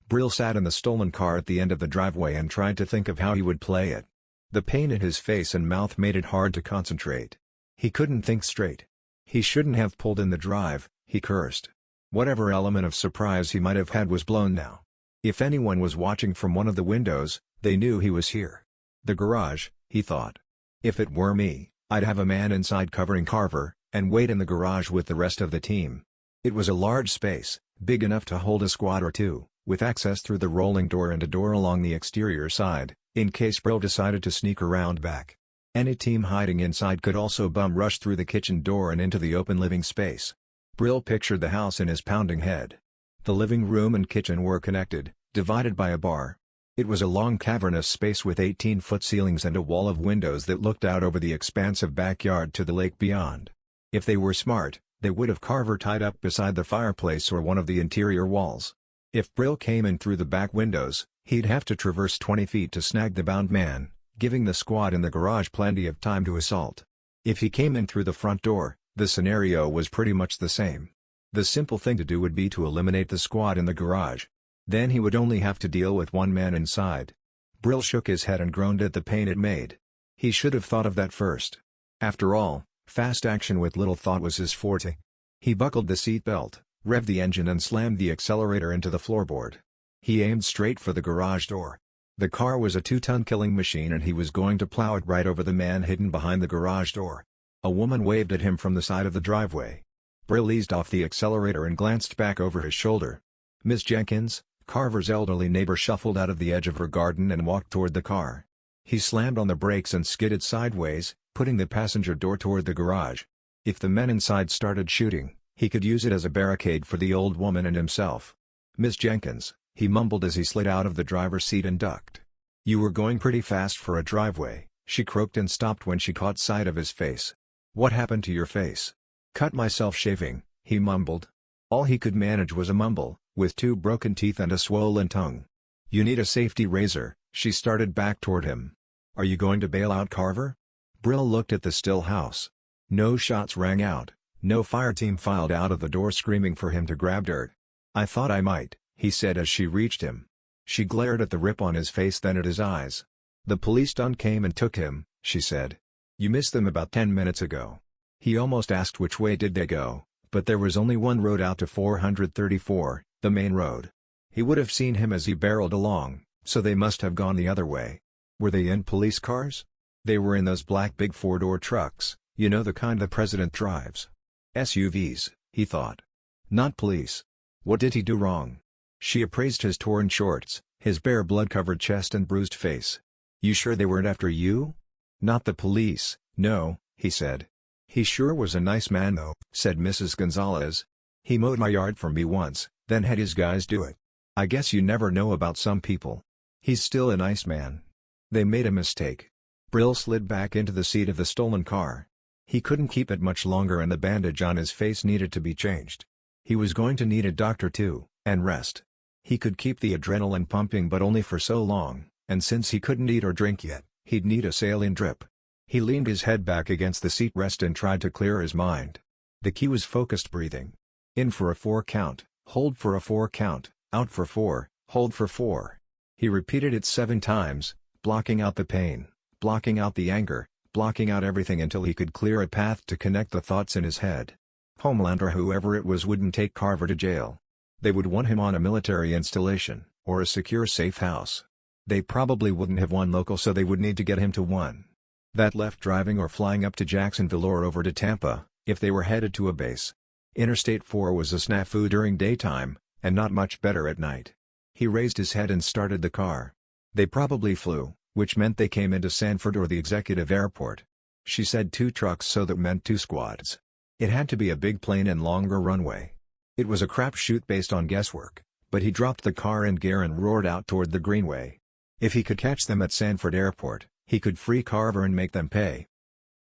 Brill sat in the stolen car at the end of the driveway and tried to think of how he would play it. The pain in his face and mouth made it hard to concentrate. He couldn't think straight. He shouldn't have pulled in the drive, he cursed. Whatever element of surprise he might have had was blown now. If anyone was watching from one of the windows, they knew he was here. The garage, he thought. If it were me, I'd have a man inside covering Carver, and wait in the garage with the rest of the team. It was a large space, big enough to hold a squad or 2, with access through the rolling door and a door along the exterior side, in case Brill decided to sneak around back. Any team hiding inside could also bum rush through the kitchen door and into the open living space. Brill pictured the house in his pounding head. The living room and kitchen were connected, divided by a bar. It was a long cavernous space with 18-foot ceilings and a wall of windows that looked out over the expansive backyard to the lake beyond. If they were smart, they would have Carver tied up beside the fireplace or one of the interior walls. If Brill came in through the back windows, he'd have to traverse 20 feet to snag the bound man, giving the squad in the garage plenty of time to assault. If he came in through the front door, the scenario was pretty much the same. The simple thing to do would be to eliminate the squad in the garage. Then he would only have to deal with one man inside. Brill shook his head and groaned at the pain it made. He should have thought of that first. After all, fast action with little thought was his forte. He buckled the seat belt, revved the engine and slammed the accelerator into the floorboard. He aimed straight for the garage door. The car was a 2-ton killing machine and he was going to plow it right over the man hidden behind the garage door. A woman waved at him from the side of the driveway. Brill eased off the accelerator and glanced back over his shoulder. Miss Jenkins, Carver's elderly neighbor, shuffled out of the edge of her garden and walked toward the car. He slammed on the brakes and skidded sideways, putting the passenger door toward the garage. If the men inside started shooting, he could use it as a barricade for the old woman and himself. "Miss Jenkins," he mumbled as he slid out of the driver's seat and ducked. "You were going pretty fast for a driveway," she croaked and stopped when she caught sight of his face. "What happened to your face?" "Cut myself shaving," he mumbled. All he could manage was a mumble, with 2 broken teeth and a swollen tongue. "You need a safety razor," she started back toward him. "Are you going to bail out Carver?" Brill looked at the still house. No shots rang out, no fire team filed out of the door screaming for him to grab dirt. "I thought I might," he said as she reached him. She glared at the rip on his face, then at his eyes. "The police done came and took him," she said. "You missed them about 10 minutes ago." He almost asked which way did they go, But there was only one road out to 434, the main road. He would have seen him as he barreled along, so they must have gone the other way. Were they in police cars? They were in those black big four-door trucks, you know, the kind the president drives. SUVs, he thought. Not police. What did he do wrong? She appraised his torn shorts, his bare blood-covered chest and bruised face. You sure they weren't after you? Not the police, no, he said. He sure was a nice man though, said Mrs. Gonzalez. He mowed my yard for me once, then had his guys do it. I guess you never know about some people. He's still a nice man. They made a mistake. Brill slid back into the seat of the stolen car. He couldn't keep it much longer and the bandage on his face needed to be changed. He was going to need a doctor too, and rest. He could keep the adrenaline pumping but only for so long, and since he couldn't eat or drink yet, he'd need a saline drip. He leaned his head back against the seat rest and tried to clear his mind. The key was focused breathing. In for a 4 count, hold for a 4 count, out for 4, hold for 4. He repeated it 7 times, blocking out the pain, blocking out the anger, blocking out everything until he could clear a path to connect the thoughts in his head. Homeland or whoever it was wouldn't take Carver to jail. They would want him on a military installation, or a secure safe house. They probably wouldn't have one local, so they would need to get him to one that left driving or flying up to Jacksonville or over to Tampa, if they were headed to a base. Interstate 4 was a snafu during daytime, and not much better at night. He raised his head and started the car. They probably flew, which meant they came into Sanford or the executive airport. She said 2 trucks, so that meant 2 squads. It had to be a big plane and longer runway. It was a crapshoot based on guesswork, but he dropped the car in gear and roared out toward the Greenway. If he could catch them at Sanford Airport, he could free Carver and make them pay.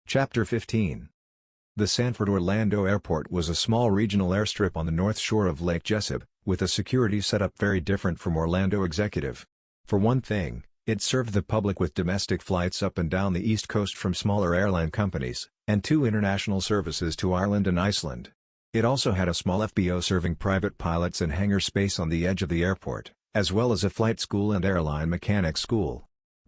Chapter 15. The Sanford-Orlando Airport was a small regional airstrip on the north shore of Lake Jesup, with a security setup very different from Orlando Executive. For one thing, it served the public with domestic flights up and down the East Coast from smaller airline companies, and 2 international services to Ireland and Iceland. It also had a small FBO serving private pilots and hangar space on the edge of the airport, as well as a flight school and airline mechanics school.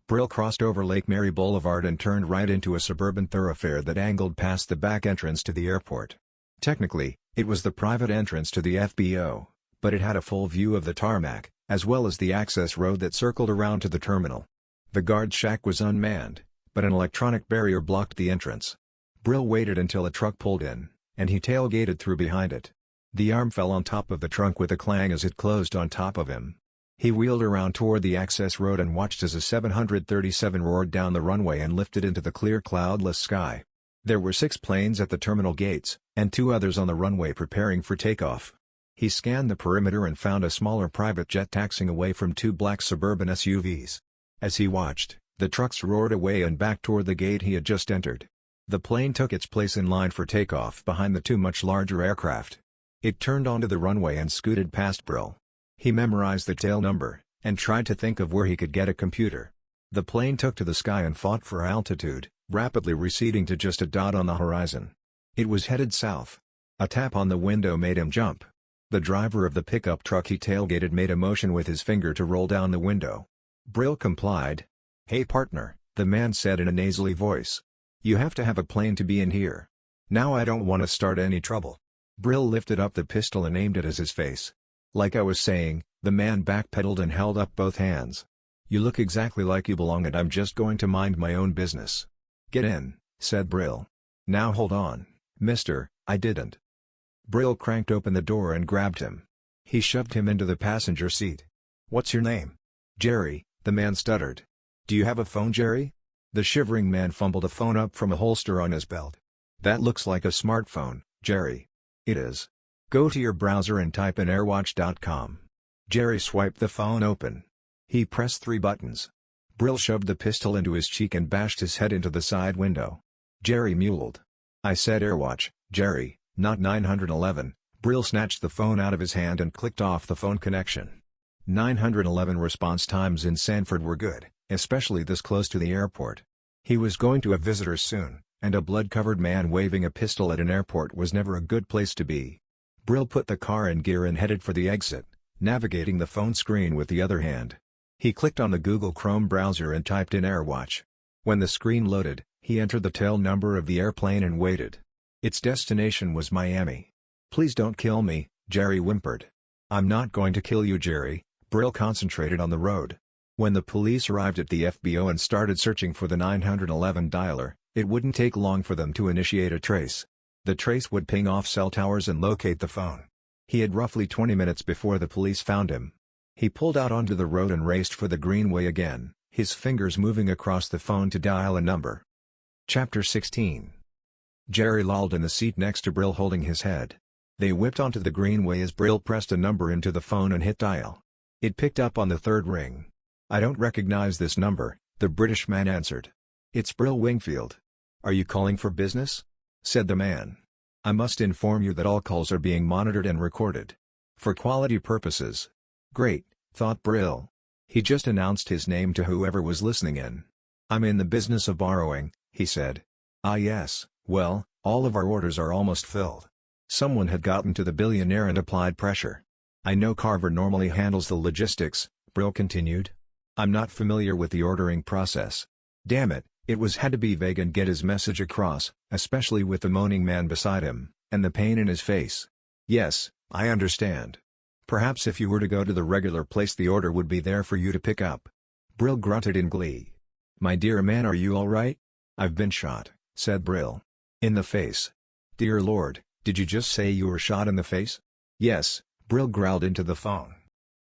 Brill crossed over Lake Mary Boulevard and turned right into a suburban thoroughfare that angled past the back entrance to the airport. Technically, it was the private entrance to the FBO, but it had a full view of the tarmac, as well as the access road that circled around to the terminal. The guard shack was unmanned, but an electronic barrier blocked the entrance. Brill waited until a truck pulled in, and he tailgated through behind it. The arm fell on top of the trunk with a clang as it closed on top of him. He wheeled around toward the access road and watched as a 737 roared down the runway and lifted into the clear cloudless sky. There were 6 planes at the terminal gates, and 2 others on the runway preparing for takeoff. He scanned the perimeter and found a smaller private jet taxiing away from 2 black suburban SUVs. As he watched, the trucks roared away and back toward the gate he had just entered. The plane took its place in line for takeoff behind the 2 much larger aircraft. It turned onto the runway and scooted past Brill. He memorized the tail number, and tried to think of where he could get a computer. The plane took to the sky and fought for altitude, rapidly receding to just a dot on the horizon. It was headed south. A tap on the window made him jump. The driver of the pickup truck he tailgated made a motion with his finger to roll down the window. Brill complied. "Hey partner," the man said in a nasally voice. "You have to have a plane to be in here. Now I don't want to start any trouble." Brill lifted up the pistol and aimed it at his face. "Like I was saying," the man backpedaled and held up both hands. "You look exactly like you belong and I'm just going to mind my own business." "Get in," said Brill. "Now hold on, mister, I didn't." Brill cranked open the door and grabbed him. He shoved him into the passenger seat. "What's your name?" "Jerry," the man stuttered. "Do you have a phone, Jerry?" The shivering man fumbled a phone up from a holster on his belt. "That looks like a smartphone, Jerry." "It is. Go to your browser and type in airwatch.com. Jerry swiped the phone open. He pressed 3 buttons. Brill shoved the pistol into his cheek and bashed his head into the side window. Jerry mewled. "I said Airwatch, Jerry, not 911. Brill snatched the phone out of his hand and clicked off the phone connection. 911 response times in Sanford were good, especially this close to the airport. He was going to have visitors soon, and a blood-covered man waving a pistol at an airport was never a good place to be. Brill put the car in gear and headed for the exit, navigating the phone screen with the other hand. He clicked on the Google Chrome browser and typed in Airwatch. When the screen loaded, he entered the tail number of the airplane and waited. Its destination was Miami. "Please don't kill me," Jerry whimpered. "I'm not going to kill you, Jerry." Brill concentrated on the road. When the police arrived at the FBO and started searching for the 911 dialer, it wouldn't take long for them to initiate a trace. The trace would ping off cell towers and locate the phone. He had roughly 20 minutes before the police found him. He pulled out onto the road and raced for the greenway again, his fingers moving across the phone to dial a number. Chapter 16. Jerry lolled in the seat next to Brill holding his head. They whipped onto the greenway as Brill pressed a number into the phone and hit dial. It picked up on the third ring. "I don't recognize this number," the British man answered. "It's Brill Wingfield." "Are you calling for business?" said the man. "I must inform you that all calls are being monitored and recorded. For quality purposes." "Great," thought Brill. He just announced his name to whoever was listening in. "I'm in the business of borrowing," he said. "Ah yes, well, all of our orders are almost filled." Someone had gotten to the billionaire and applied pressure. "I know Carver normally handles the logistics," Brill continued. "I'm not familiar with the ordering process." Damn it, it had to be vague and get his message across, especially with the moaning man beside him, and the pain in his face. "Yes, I understand. Perhaps if you were to go to the regular place the order would be there for you to pick up." Brill grunted in glee. "My dear man, are you all right?" "I've been shot," said Brill. "In the face." "Dear Lord, did you just say you were shot in the face?" "Yes," Brill growled into the phone.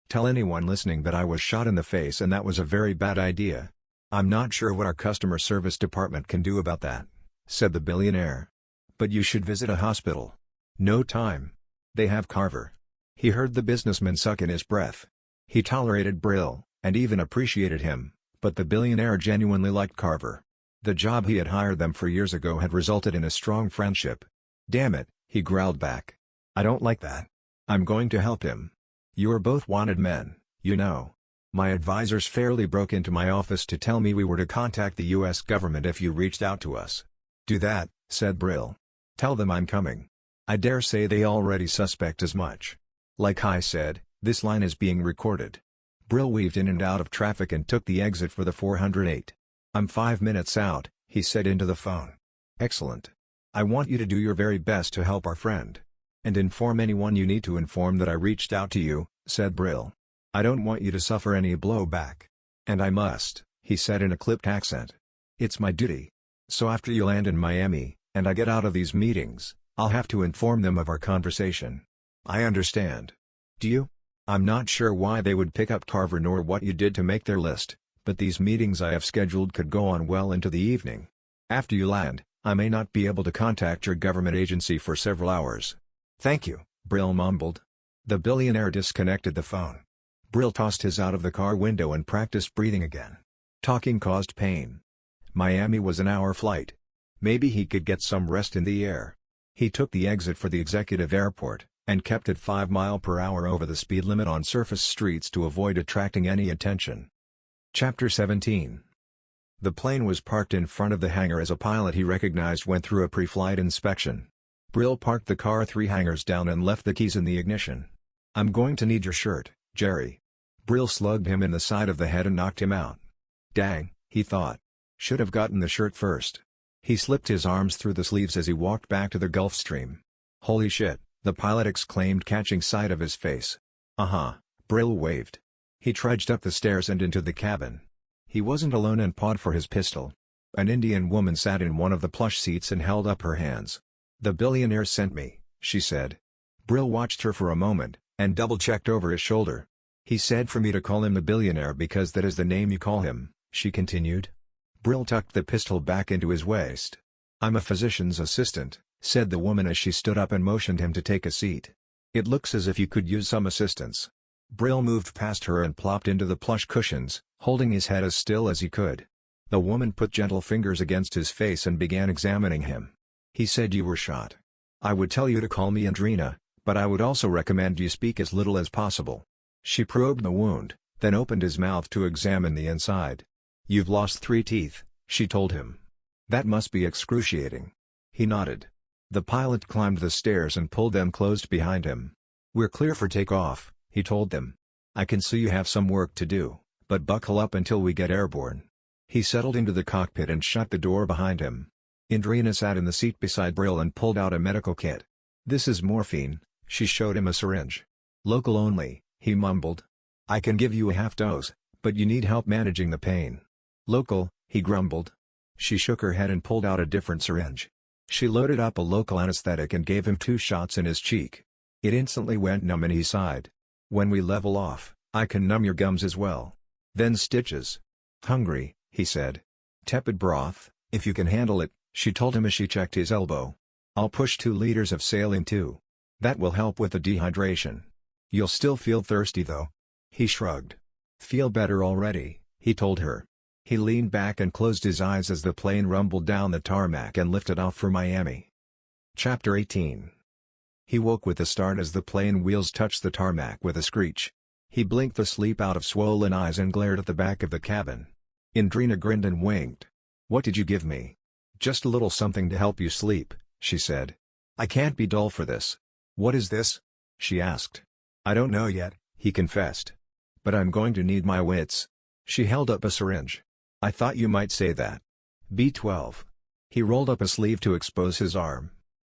"Tell anyone listening that I was shot in the face and that was a very bad idea. I'm not sure what our customer service department can do about that," said the billionaire. "But you should visit a hospital." "No time. They have Carver." He heard the businessman suck in his breath. He tolerated Brill, and even appreciated him, but the billionaire genuinely liked Carver. The job he had hired them for years ago had resulted in a strong friendship. "Damn it," he growled back. "I don't like that. I'm going to help him. You're both wanted men, you know. My advisors fairly broke into my office to tell me we were to contact the US government if you reached out to us." "Do that," said Brill. "Tell them I'm coming. I dare say they already suspect as much. Like I said, this line is being recorded." Brill weaved in and out of traffic and took the exit for the 408. "I'm 5 minutes out," he said into the phone. "Excellent. I want you to do your very best to help our friend. And inform anyone you need to inform that I reached out to you," said Brill. "I don't want you to suffer any blowback. And I must," he said in a clipped accent. "It's my duty. So after you land in Miami, and I get out of these meetings, I'll have to inform them of our conversation." "I understand. Do you? I'm not sure why they would pick up Carver nor what you did to make their list, but these meetings I have scheduled could go on well into the evening. After you land, I may not be able to contact your government agency for several hours." "Thank you," Brill mumbled. The billionaire disconnected the phone. Brill tossed his out of the car window and practiced breathing again. Talking caused pain. Miami was an hour flight. Maybe he could get some rest in the air. He took the exit for the executive airport, and kept at 5 mph over the speed limit on surface streets to avoid attracting any attention. Chapter 17. The plane was parked in front of the hangar as a pilot he recognized went through a pre-flight inspection. Brill parked the car 3 hangars down and left the keys in the ignition. "I'm going to need your shirt, Jerry." Brill slugged him in the side of the head and knocked him out. Dang, he thought. Should have gotten the shirt first. He slipped his arms through the sleeves as he walked back to the Gulf Stream. "Holy shit," the pilot exclaimed, catching sight of his face. "Uh-huh," Brill waved. He trudged up the stairs and into the cabin. He wasn't alone and pawed for his pistol. An Indian woman sat in one of the plush seats and held up her hands. "The billionaire sent me," she said. Brill watched her for a moment, and double-checked over his shoulder. "He said for me to call him the billionaire because that is the name you call him," she continued. Brill tucked the pistol back into his waist. "I'm a physician's assistant," said the woman as she stood up and motioned him to take a seat. "It looks as if you could use some assistance." Brill moved past her and plopped into the plush cushions, holding his head as still as he could. The woman put gentle fingers against his face and began examining him. "He said you were shot. I would tell you to call me Andrina, but I would also recommend you speak as little as possible." She probed the wound, then opened his mouth to examine the inside. "You've lost 3 teeth," she told him. "That must be excruciating." He nodded. The pilot climbed the stairs and pulled them closed behind him. "We're clear for takeoff," he told them. "I can see you have some work to do, but buckle up until we get airborne." He settled into the cockpit and shut the door behind him. Andrina sat in the seat beside Brill and pulled out a medical kit. "This is morphine." She showed him a syringe. "Local only," he mumbled. "I can give you a half dose, but you need help managing the pain." "Local," he grumbled. She shook her head and pulled out a different syringe. She loaded up a local anesthetic and gave him 2 shots in his cheek. It instantly went numb and he sighed. "When we level off, I can numb your gums as well." "Then stitches." "Hungry," he said. "Tepid broth, if you can handle it," she told him as she checked his elbow. "I'll push 2 liters of saline too. That will help with the dehydration. You'll still feel thirsty though." He shrugged. "Feel better already," he told her. He leaned back and closed his eyes as the plane rumbled down the tarmac and lifted off for Miami. Chapter 18. He woke with a start as the plane wheels touched the tarmac with a screech. He blinked the sleep out of swollen eyes and glared at the back of the cabin. Indrina grinned and winked. "What did you give me?" "Just a little something to help you sleep," she said. "I can't be dull for this." "What is this?" she asked. "I don't know yet," he confessed. "But I'm going to need my wits." She held up a syringe. "I thought you might say that." B12. He rolled up a sleeve to expose his arm.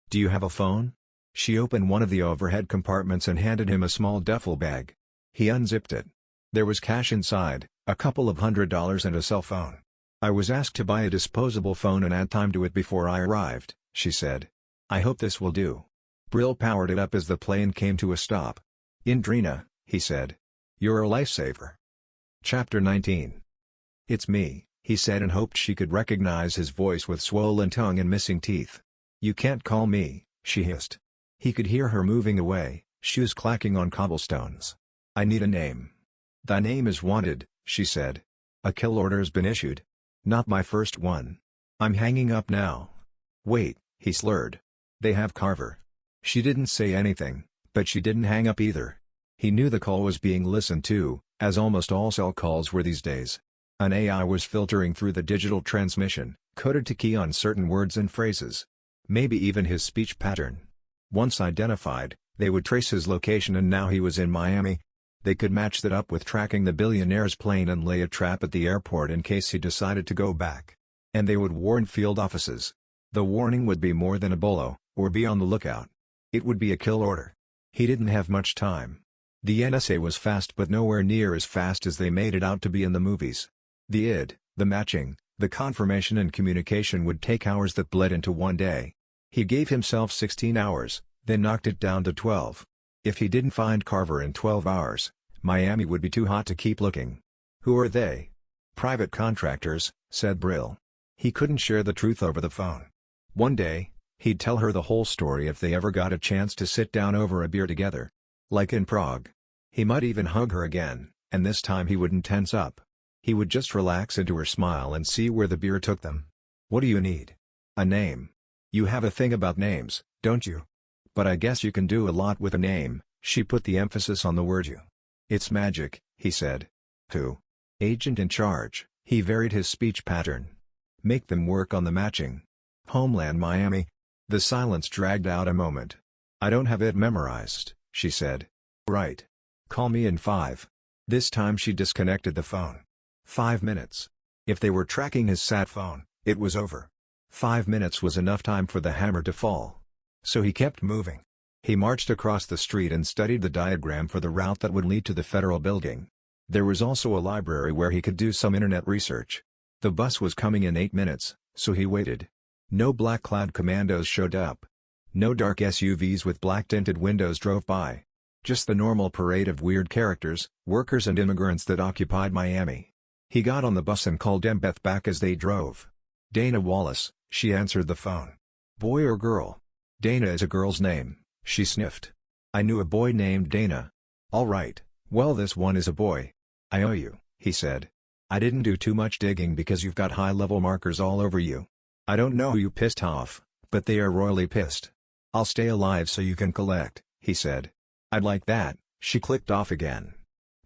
"Do you have a phone?" She opened one of the overhead compartments and handed him a small duffel bag. He unzipped it. There was cash inside, a couple of $100 and a cell phone. "I was asked to buy a disposable phone and add time to it before I arrived," she said. "I hope this will do." Brill powered it up as the plane came to a stop. "Indrina," he said. "You're a lifesaver." Chapter 19. "It's me," he said and hoped she could recognize his voice with swollen tongue and missing teeth. "You can't call me," she hissed. He could hear her moving away, shoes clacking on cobblestones. "I need a name." "Thy name is wanted," she said. "A kill order's been issued." "Not my first one. I'm hanging up now." "Wait," he slurred. "They have Carver." She didn't say anything, but she didn't hang up either. He knew the call was being listened to, as almost all cell calls were these days. An AI was filtering through the digital transmission, coded to key on certain words and phrases. Maybe even his speech pattern. Once identified, they would trace his location and now he was in Miami. They could match that up with tracking the billionaire's plane and lay a trap at the airport in case he decided to go back. And they would warn field offices. The warning would be more than a bolo, or be on the lookout. It would be a kill order. He didn't have much time. The NSA was fast but nowhere near as fast as they made it out to be in the movies. The matching, the confirmation and communication would take hours that bled into one day. He gave himself 16 hours, then knocked it down to 12. If he didn't find Carver in 12 hours, Miami would be too hot to keep looking. "Who are they?" "Private contractors," said Brill. He couldn't share the truth over the phone. One day, he'd tell her the whole story if they ever got a chance to sit down over a beer together. Like in Prague. He might even hug her again, and this time he wouldn't tense up. He would just relax into her smile and see where the beer took them. "What do you need?" "A name." "You have a thing about names, don't you?" "But I guess you can do a lot with a name," she put the emphasis on the word you. "It's magic," he said. "Who?" "Agent in charge," he varied his speech pattern. "Make them work on the matching." "Homeland Miami." The silence dragged out a moment. "I don't have it memorized," she said. "Right. Call me in 5. This time she disconnected the phone. 5 minutes. If they were tracking his sat phone, it was over. 5 minutes was enough time for the hammer to fall. So he kept moving. He marched across the street and studied the diagram for the route that would lead to the federal building. There was also a library where he could do some internet research. The bus was coming in 8 minutes, so he waited. No black-clad commandos showed up. No dark SUVs with black-tinted windows drove by. Just the normal parade of weird characters, workers and immigrants that occupied Miami. He got on the bus and called Embeth back as they drove. "Dana Wallace," she answered the phone. "Boy or girl?" "Dana is a girl's name," she sniffed. "I knew a boy named Dana." "All right, well this one is a boy." "I owe you," he said. "I didn't do too much digging because you've got high-level markers all over you. I don't know who you pissed off, but they are royally pissed." "I'll stay alive so you can collect," he said. "I'd like that." She clicked off again.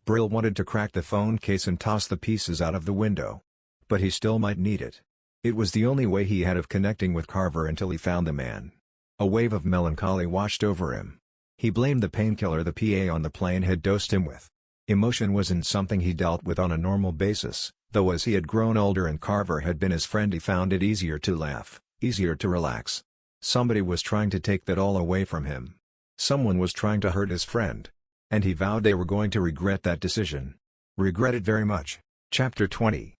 Brill wanted to crack the phone case and toss the pieces out of the window. But he still might need it. It was the only way he had of connecting with Carver until he found the man. A wave of melancholy washed over him. He blamed the painkiller the PA on the plane had dosed him with. Emotion wasn't something he dealt with on a normal basis, though as he had grown older and Carver had been his friend he found it easier to laugh, easier to relax. Somebody was trying to take that all away from him. Someone was trying to hurt his friend. And he vowed they were going to regret that decision. Regret it very much. Chapter 20.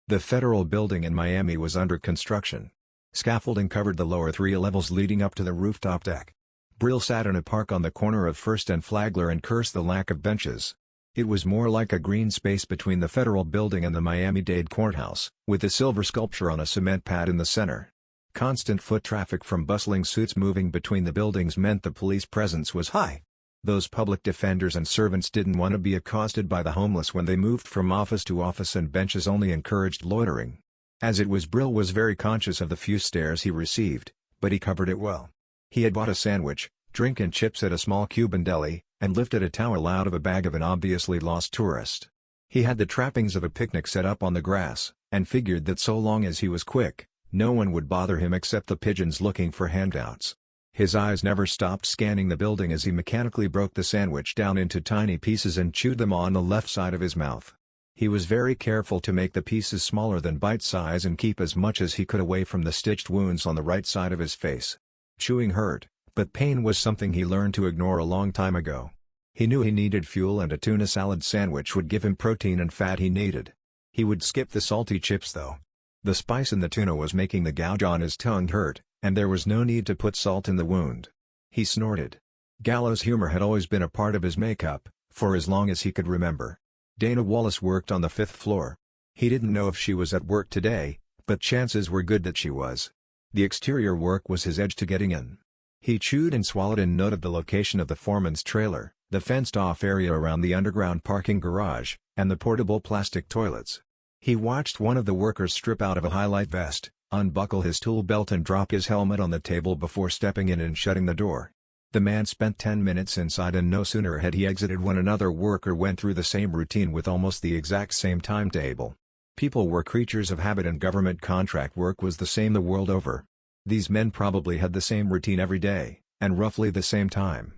The federal building in Miami was under construction. Scaffolding covered the lower 3 levels leading up to the rooftop deck. Brill sat in a park on the corner of First and Flagler and cursed the lack of benches. It was more like a green space between the federal building and the Miami-Dade courthouse, with a silver sculpture on a cement pad in the center. Constant foot traffic from bustling suits moving between the buildings meant the police presence was high. Those public defenders and servants didn't want to be accosted by the homeless when they moved from office to office, and benches only encouraged loitering. As it was, Brill was very conscious of the few stares he received, but he covered it well. He had bought a sandwich, drink and chips at a small Cuban deli, and lifted a towel out of a bag of an obviously lost tourist. He had the trappings of a picnic set up on the grass, and figured that so long as he was quick, no one would bother him except the pigeons looking for handouts. His eyes never stopped scanning the building as he mechanically broke the sandwich down into tiny pieces and chewed them on the left side of his mouth. He was very careful to make the pieces smaller than bite size and keep as much as he could away from the stitched wounds on the right side of his face. Chewing hurt, but pain was something he learned to ignore a long time ago. He knew he needed fuel, and a tuna salad sandwich would give him protein and fat he needed. He would skip the salty chips though. The spice in the tuna was making the gouge on his tongue hurt, and there was no need to put salt in the wound. He snorted. Gallows humor had always been a part of his makeup, for as long as he could remember. Dana Wallace worked on the 5th floor. He didn't know if she was at work today, but chances were good that she was. The exterior work was his edge to getting in. He chewed and swallowed and noted the location of the foreman's trailer, the fenced-off area around the underground parking garage, and the portable plastic toilets. He watched one of the workers strip out of a highlight vest, unbuckle his tool belt and drop his helmet on the table before stepping in and shutting the door. The man spent 10 minutes inside, and no sooner had he exited when another worker went through the same routine with almost the exact same timetable. People were creatures of habit, and government contract work was the same the world over. These men probably had the same routine every day, and roughly the same time.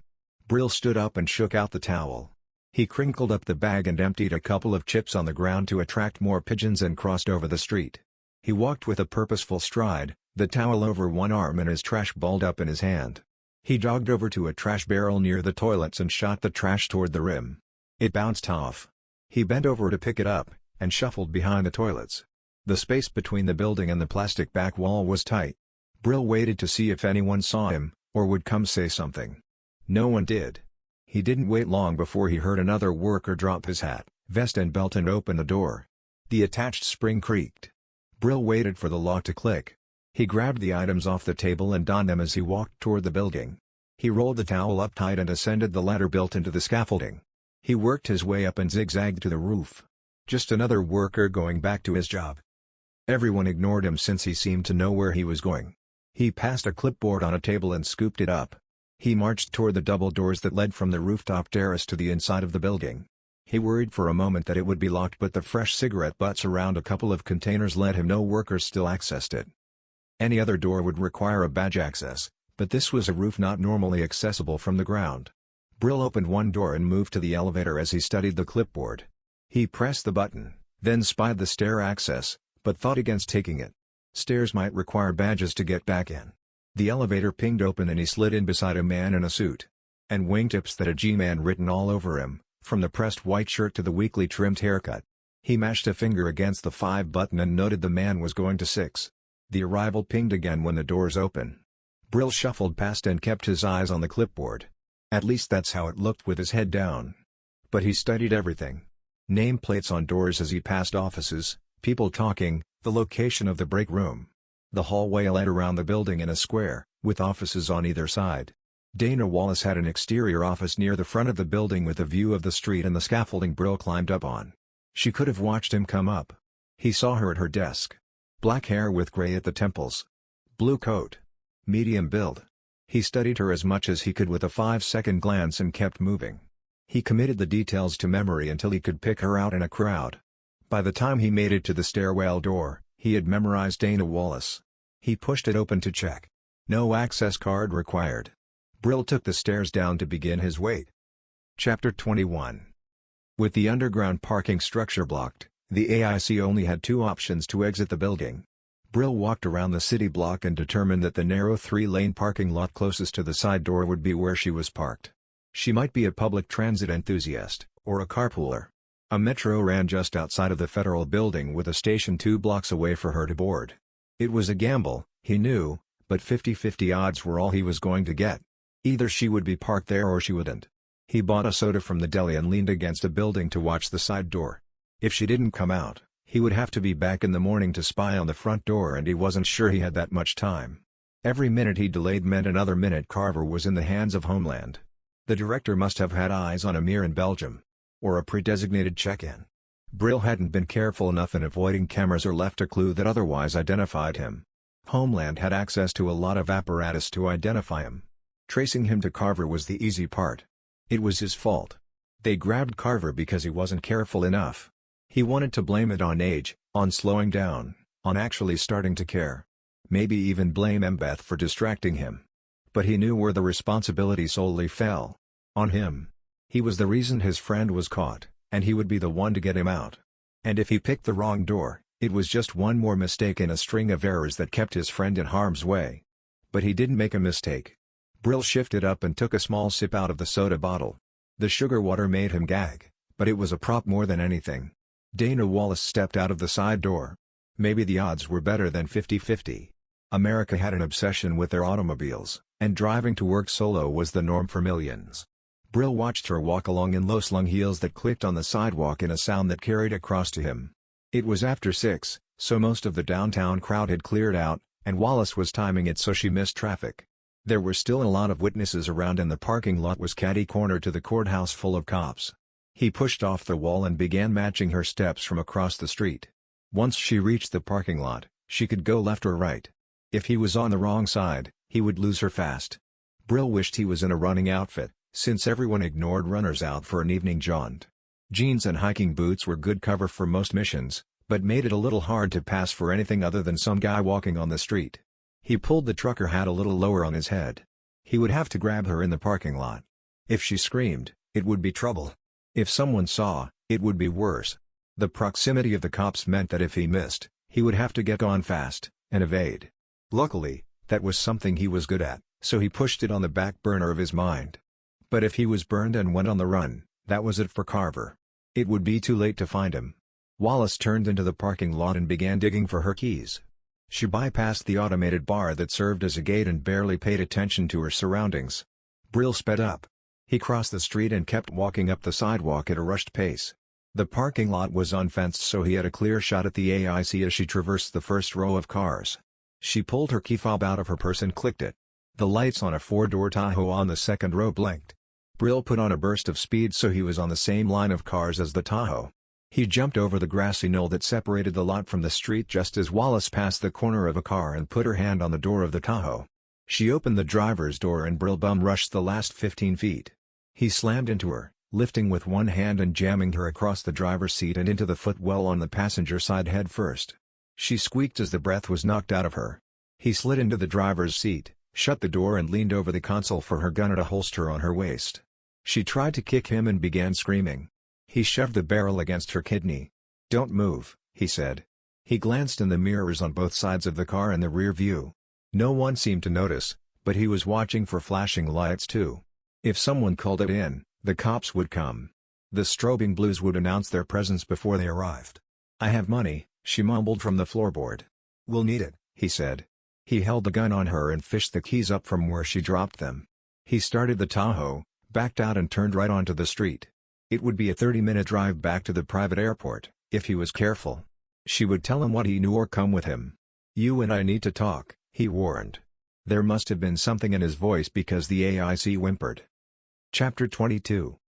Brill stood up and shook out the towel. He crinkled up the bag and emptied a couple of chips on the ground to attract more pigeons and crossed over the street. He walked with a purposeful stride, the towel over one arm and his trash balled up in his hand. He jogged over to a trash barrel near the toilets and shot the trash toward the rim. It bounced off. He bent over to pick it up, and shuffled behind the toilets. The space between the building and the plastic back wall was tight. Brill waited to see if anyone saw him, or would come say something. No one did. He didn't wait long before he heard another worker drop his hat, vest and belt and open the door. The attached spring creaked. Brill waited for the lock to click. He grabbed the items off the table and donned them as he walked toward the building. He rolled the towel up tight and ascended the ladder built into the scaffolding. He worked his way up and zigzagged to the roof. Just another worker going back to his job. Everyone ignored him since he seemed to know where he was going. He passed a clipboard on a table and scooped it up. He marched toward the double doors that led from the rooftop terrace to the inside of the building. He worried for a moment that it would be locked, but the fresh cigarette butts around a couple of containers let him know workers still accessed it. Any other door would require a badge access, but this was a roof not normally accessible from the ground. Brill opened one door and moved to the elevator as he studied the clipboard. He pressed the button, then spied the stair access, but thought against taking it. Stairs might require badges to get back in. The elevator pinged open and he slid in beside a man in a suit. And wingtips that had G-Man written all over him, from the pressed white shirt to the weakly trimmed haircut. He mashed a finger against the 5 button and noted the man was going to 6. The arrival pinged again when the doors opened. Brill shuffled past and kept his eyes on the clipboard. At least that's how it looked with his head down. But he studied everything. Nameplates on doors as he passed offices, people talking, the location of the break room. The hallway led around the building in a square, with offices on either side. Dana Wallace had an exterior office near the front of the building with a view of the street and the scaffolding Brill climbed up on. She could have watched him come up. He saw her at her desk. Black hair with gray at the temples. Blue coat. Medium build. He studied her as much as he could with a 5-second glance and kept moving. He committed the details to memory until he could pick her out in a crowd. By the time he made it to the stairwell door, he had memorized Dana Wallace. He pushed it open to check. No access card required. Brill took the stairs down to begin his wait. Chapter 21. With the underground parking structure blocked, the AIC only had 2 options to exit the building. Brill walked around the city block and determined that the narrow 3-lane parking lot closest to the side door would be where she was parked. She might be a public transit enthusiast, or a carpooler. A metro ran just outside of the federal building with a station 2 blocks away for her to board. It was a gamble, he knew, but 50-50 odds were all he was going to get. Either she would be parked there or she wouldn't. He bought a soda from the deli and leaned against a building to watch the side door. If she didn't come out, he would have to be back in the morning to spy on the front door, and he wasn't sure he had that much time. Every minute he delayed meant another minute Carver was in the hands of Homeland. The director must have had eyes on a mirror in Belgium. Or a pre-designated check-in. Brill hadn't been careful enough in avoiding cameras or left a clue that otherwise identified him. Homeland had access to a lot of apparatus to identify him. Tracing him to Carver was the easy part. It was his fault. They grabbed Carver because he wasn't careful enough. He wanted to blame it on age, on slowing down, on actually starting to care. Maybe even blame Embeth for distracting him. But he knew where the responsibility solely fell. On him. He was the reason his friend was caught, and he would be the one to get him out. And if he picked the wrong door, it was just one more mistake in a string of errors that kept his friend in harm's way. But he didn't make a mistake. Brill shifted up and took a small sip out of the soda bottle. The sugar water made him gag, but it was a prop more than anything. Dana Wallace stepped out of the side door. Maybe the odds were better than 50-50. America had an obsession with their automobiles, and driving to work solo was the norm for millions. Brill watched her walk along in low-slung heels that clicked on the sidewalk in a sound that carried across to him. It was after 6, so most of the downtown crowd had cleared out, and Wallace was timing it so she missed traffic. There were still a lot of witnesses around and the parking lot was catty-corner to the courthouse full of cops. He pushed off the wall and began matching her steps from across the street. Once she reached the parking lot, she could go left or right. If he was on the wrong side, he would lose her fast. Brill wished he was in a running outfit, since everyone ignored runners out for an evening jaunt. Jeans and hiking boots were good cover for most missions, but made it a little hard to pass for anything other than some guy walking on the street. He pulled the trucker hat a little lower on his head. He would have to grab her in the parking lot. If she screamed, it would be trouble. If someone saw, it would be worse. The proximity of the cops meant that if he missed, he would have to get on fast, and evade. Luckily, that was something he was good at, so he pushed it on the back burner of his mind. But if he was burned and went on the run, that was it for Carver. It would be too late to find him. Wallace turned into the parking lot and began digging for her keys. She bypassed the automated bar that served as a gate and barely paid attention to her surroundings. Brill sped up. He crossed the street and kept walking up the sidewalk at a rushed pace. The parking lot was unfenced, so he had a clear shot at the AIC as she traversed the first row of cars. She pulled her key fob out of her purse and clicked it. The lights on a 4-door Tahoe on the second row blinked. Brill put on a burst of speed so he was on the same line of cars as the Tahoe. He jumped over the grassy knoll that separated the lot from the street just as Wallace passed the corner of a car and put her hand on the door of the Tahoe. She opened the driver's door and Brill bum rushed the last 15 feet. He slammed into her, lifting with one hand and jamming her across the driver's seat and into the footwell on the passenger side head first. She squeaked as the breath was knocked out of her. He slid into the driver's seat, shut the door and leaned over the console for her gun at a holster on her waist. She tried to kick him and began screaming. He shoved the barrel against her kidney. "Don't move," he said. He glanced in the mirrors on both sides of the car and the rear view. No one seemed to notice, but he was watching for flashing lights too. If someone called it in, the cops would come. The strobing blues would announce their presence before they arrived. "I have money," she mumbled from the floorboard. "We'll need it," he said. He held the gun on her and fished the keys up from where she dropped them. He started the Tahoe, backed out and turned right onto the street. It would be a 30-minute drive back to the private airport, if he was careful. She would tell him what he knew or come with him. "You and I need to talk," he warned. There must have been something in his voice because the AIC whimpered. Chapter 22.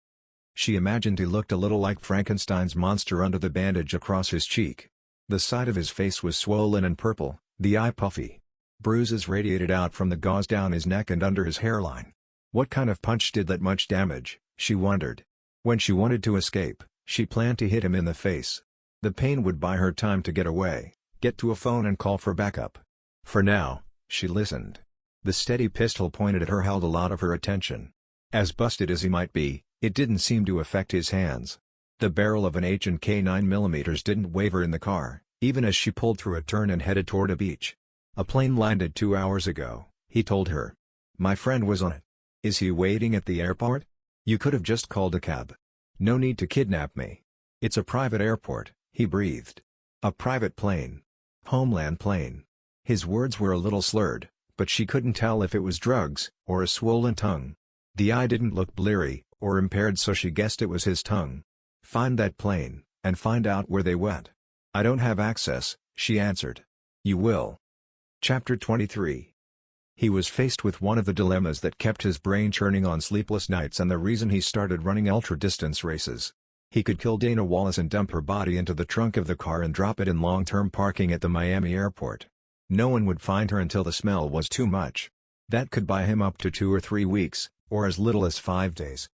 She imagined he looked a little like Frankenstein's monster under the bandage across his cheek. The side of his face was swollen and purple, the eye puffy. Bruises radiated out from the gauze down his neck and under his hairline. What kind of punch did that much damage, she wondered. When she wanted to escape, she planned to hit him in the face. The pain would buy her time to get away, get to a phone and call for backup. For now, she listened. The steady pistol pointed at her held a lot of her attention. As busted as he might be, it didn't seem to affect his hands. The barrel of an H&K 9mm didn't waver in the car, even as she pulled through a turn and headed toward a beach. "A plane landed 2 hours ago," he told her. "My friend was on it. Is he waiting at the airport? You could have just called a cab. No need to kidnap me. It's a private airport," he breathed. "A private plane. Homeland plane." His words were a little slurred, but she couldn't tell if it was drugs, or a swollen tongue. The eye didn't look bleary, or impaired, so she guessed it was his tongue. "Find that plane, and find out where they went." "I don't have access," she answered. "You will." Chapter 23. He was faced with one of the dilemmas that kept his brain churning on sleepless nights and the reason he started running ultra-distance races. He could kill Dana Wallace and dump her body into the trunk of the car and drop it in long-term parking at the Miami airport. No one would find her until the smell was too much. That could buy him up to 2 or 3 weeks, or as little as 5 days.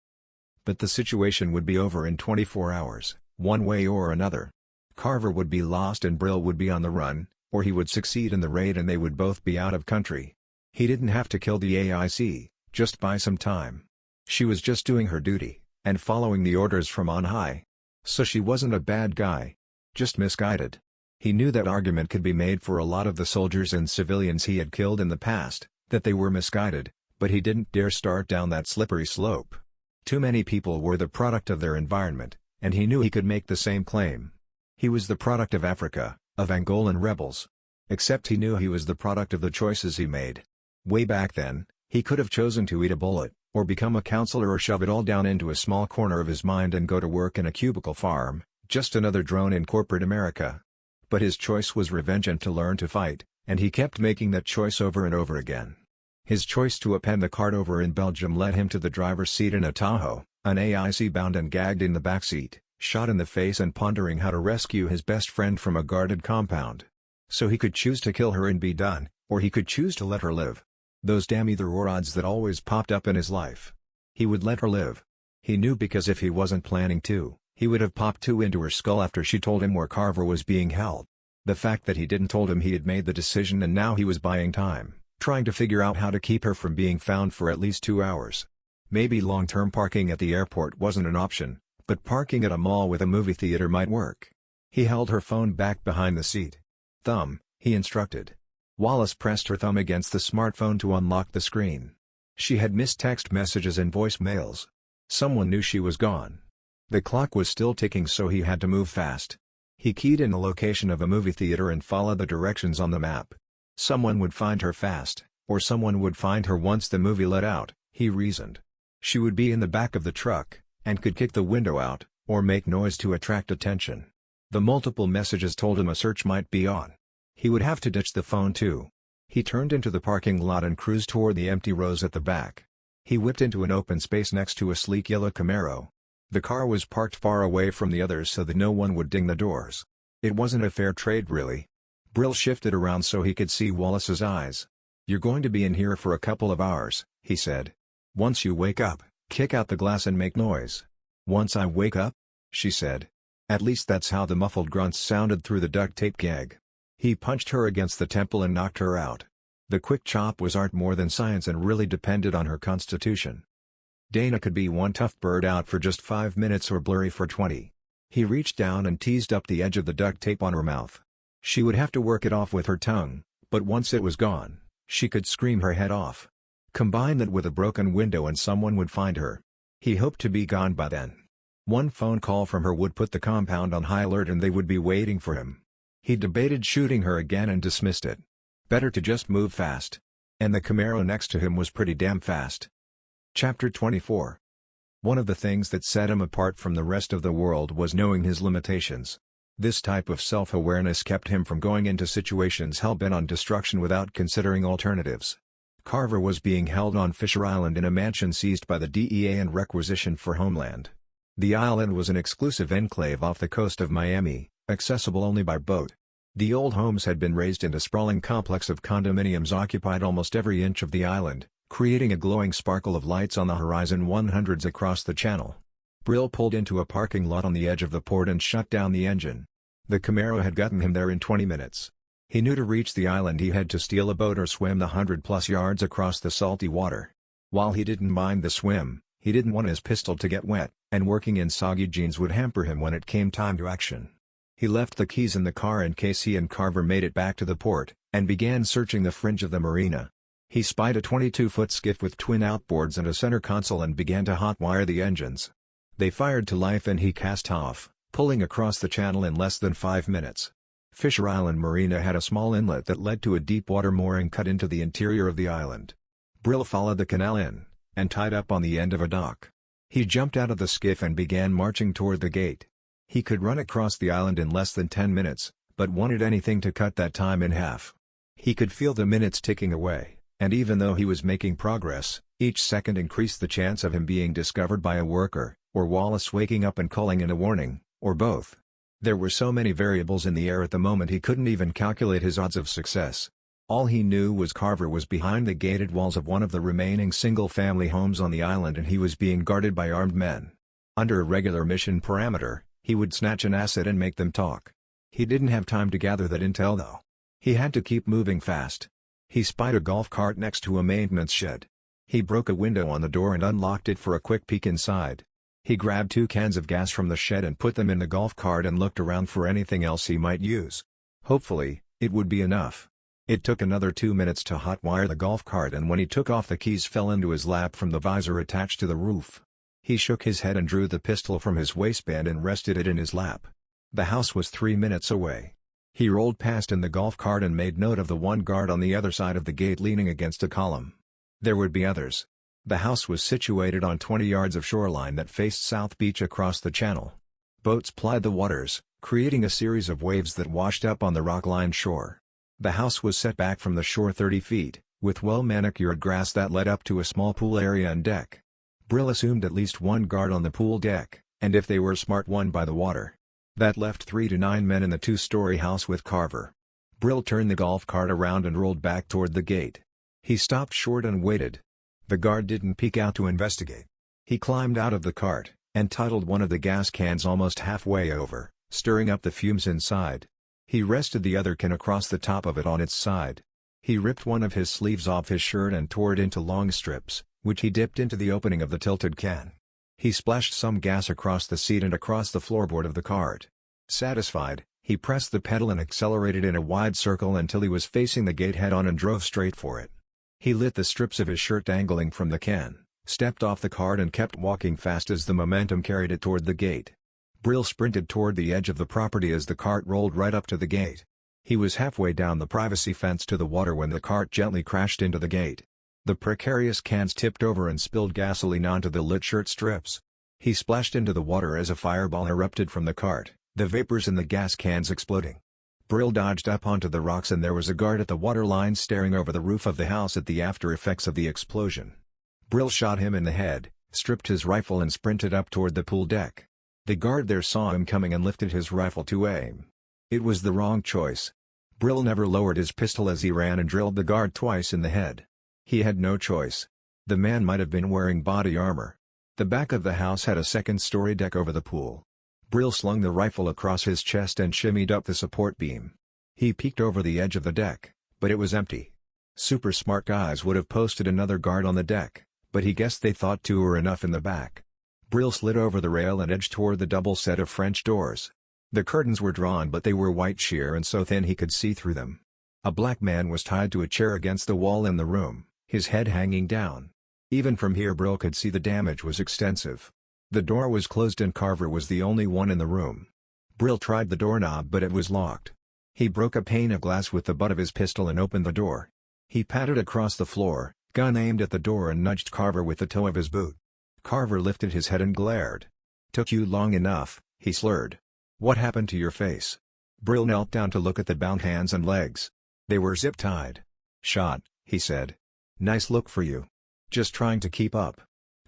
But the situation would be over in 24 hours, one way or another. Carver would be lost and Brill would be on the run, or he would succeed in the raid and they would both be out of country. He didn't have to kill the AIC, just buy some time. She was just doing her duty, and following the orders from on high. So she wasn't a bad guy. Just misguided. He knew that argument could be made for a lot of the soldiers and civilians he had killed in the past, that they were misguided, but he didn't dare start down that slippery slope. Too many people were the product of their environment, and he knew he could make the same claim. He was the product of Africa, of Angolan rebels. Except he knew he was the product of the choices he made. Way back then, he could have chosen to eat a bullet, or become a counselor, or shove it all down into a small corner of his mind and go to work in a cubicle farm, just another drone in corporate America. But his choice was revenge and to learn to fight, and he kept making that choice over and over again. His choice to append the cart over in Belgium led him to the driver's seat in a Tahoe, an AIC bound and gagged in the backseat, shot in the face and pondering how to rescue his best friend from a guarded compound. So he could choose to kill her and be done, or he could choose to let her live. Those damn either-or odds that always popped up in his life. He would let her live. He knew, because if he wasn't planning to, he would have popped 2 into her skull after she told him where Carver was being held. The fact that he didn't told him he had made the decision and now he was buying time, trying to figure out how to keep her from being found for at least 2 hours. Maybe long-term parking at the airport wasn't an option, but parking at a mall with a movie theater might work. He held her phone back behind the seat. "Thumb," he instructed. Wallace pressed her thumb against the smartphone to unlock the screen. She had missed text messages and voicemails. Someone knew she was gone. The clock was still ticking, so he had to move fast. He keyed in the location of a movie theater and followed the directions on the map. Someone would find her fast, or someone would find her once the movie let out, he reasoned. She would be in the back of the truck, and could kick the window out, or make noise to attract attention. The multiple messages told him a search might be on. He would have to ditch the phone too. He turned into the parking lot and cruised toward the empty rows at the back. He whipped into an open space next to a sleek yellow Camaro. The car was parked far away from the others so that no one would ding the doors. It wasn't a fair trade, really. Brill shifted around so he could see Wallace's eyes. "You're going to be in here for a couple of hours," he said. "Once you wake up, kick out the glass and make noise." "Once I wake up?" she said. At least that's how the muffled grunts sounded through the duct tape gag. He punched her against the temple and knocked her out. The quick chop was art more than science and really depended on her constitution. Dana could be one tough bird out for just 5 minutes or blurry for 20. He reached down and teased up the edge of the duct tape on her mouth. She would have to work it off with her tongue, but once it was gone, she could scream her head off. Combine that with a broken window and someone would find her. He hoped to be gone by then. One phone call from her would put the compound on high alert and they would be waiting for him. He debated shooting her again and dismissed it. Better to just move fast. And the Camaro next to him was pretty damn fast. Chapter 24. One of the things that set him apart from the rest of the world was knowing his limitations. This type of self-awareness kept him from going into situations hell-bent on destruction without considering alternatives. Carver was being held on Fisher Island in a mansion seized by the DEA and requisitioned for Homeland. The island was an exclusive enclave off the coast of Miami, accessible only by boat. The old homes had been raised into a sprawling complex of condominiums occupied almost every inch of the island, creating a glowing sparkle of lights on the horizon 100s across the channel. Brill pulled into a parking lot on the edge of the port and shut down the engine. The Camaro had gotten him there in 20 minutes. He knew to reach the island he had to steal a boat or swim the 100+ yards across the salty water. While he didn't mind the swim, he didn't want his pistol to get wet, and working in soggy jeans would hamper him when it came time to action. He left the keys in the car in case he and Carver made it back to the port, and began searching the fringe of the marina. He spied a 22-foot skiff with twin outboards and a center console and began to hotwire the engines. They fired to life and he cast off, pulling across the channel in less than 5 minutes. Fisher Island Marina had a small inlet that led to a deep-water mooring cut into the interior of the island. Brill followed the canal in, and tied up on the end of a dock. He jumped out of the skiff and began marching toward the gate. He could run across the island in less than 10 minutes, but wanted anything to cut that time in half. He could feel the minutes ticking away, and even though he was making progress, each second increased the chance of him being discovered by a worker, or Wallace waking up and calling in a warning, or both. There were so many variables in the air at the moment he couldn't even calculate his odds of success. All he knew was Carver was behind the gated walls of one of the remaining single-family homes on the island and he was being guarded by armed men. Under a regular mission parameter, he would snatch an asset and make them talk. He didn't have time to gather that intel though. He had to keep moving fast. He spied a golf cart next to a maintenance shed. He broke a window on the door and unlocked it for a quick peek inside. He grabbed 2 cans of gas from the shed and put them in the golf cart and looked around for anything else he might use. Hopefully, it would be enough. It took another 2 minutes to hotwire the golf cart and when he took off the keys fell into his lap from the visor attached to the roof. He shook his head and drew the pistol from his waistband and rested it in his lap. The house was 3 minutes away. He rolled past in the golf cart and made note of the one guard on the other side of the gate leaning against a column. There would be others. The house was situated on 20 yards of shoreline that faced South Beach across the channel. Boats plied the waters, creating a series of waves that washed up on the rock-lined shore. The house was set back from the shore 30 feet, with well-manicured grass that led up to a small pool area and deck. Brill assumed at least one guard on the pool deck, and if they were smart one by the water. That left 3 to 9 men in the 2-story house with Carver. Brill turned the golf cart around and rolled back toward the gate. He stopped short and waited. The guard didn't peek out to investigate. He climbed out of the cart, and titled one of the gas cans almost halfway over, stirring up the fumes inside. He rested the other can across the top of it on its side. He ripped one of his sleeves off his shirt and tore it into long strips, which he dipped into the opening of the tilted can. He splashed some gas across the seat and across the floorboard of the cart. Satisfied, he pressed the pedal and accelerated in a wide circle until he was facing the gate head-on and drove straight for it. He lit the strips of his shirt dangling from the can, stepped off the cart and kept walking fast as the momentum carried it toward the gate. Brill sprinted toward the edge of the property as the cart rolled right up to the gate. He was halfway down the privacy fence to the water when the cart gently crashed into the gate. The precarious cans tipped over and spilled gasoline onto the lit shirt strips. He splashed into the water as a fireball erupted from the cart, the vapors in the gas cans exploding. Brill dodged up onto the rocks and there was a guard at the water line staring over the roof of the house at the after effects of the explosion. Brill shot him in the head, stripped his rifle and sprinted up toward the pool deck. The guard there saw him coming and lifted his rifle to aim. It was the wrong choice. Brill never lowered his pistol as he ran and drilled the guard twice in the head. He had no choice. The man might have been wearing body armor. The back of the house had a second-story deck over the pool. Brill slung the rifle across his chest and shimmied up the support beam. He peeked over the edge of the deck, but it was empty. Super smart guys would have posted another guard on the deck, but he guessed they thought 2 were enough in the back. Brill slid over the rail and edged toward the double set of French doors. The curtains were drawn but they were white sheer and so thin he could see through them. A black man was tied to a chair against the wall in the room, his head hanging down. Even from here Brill could see the damage was extensive. The door was closed and Carver was the only one in the room. Brill tried the doorknob but it was locked. He broke a pane of glass with the butt of his pistol and opened the door. He pattered across the floor, gun aimed at the door and nudged Carver with the toe of his boot. Carver lifted his head and glared. "Took you long enough," he slurred. "What happened to your face?" Brill knelt down to look at the bound hands and legs. They were zip-tied. "Shot," he said. "Nice look for you. Just trying to keep up."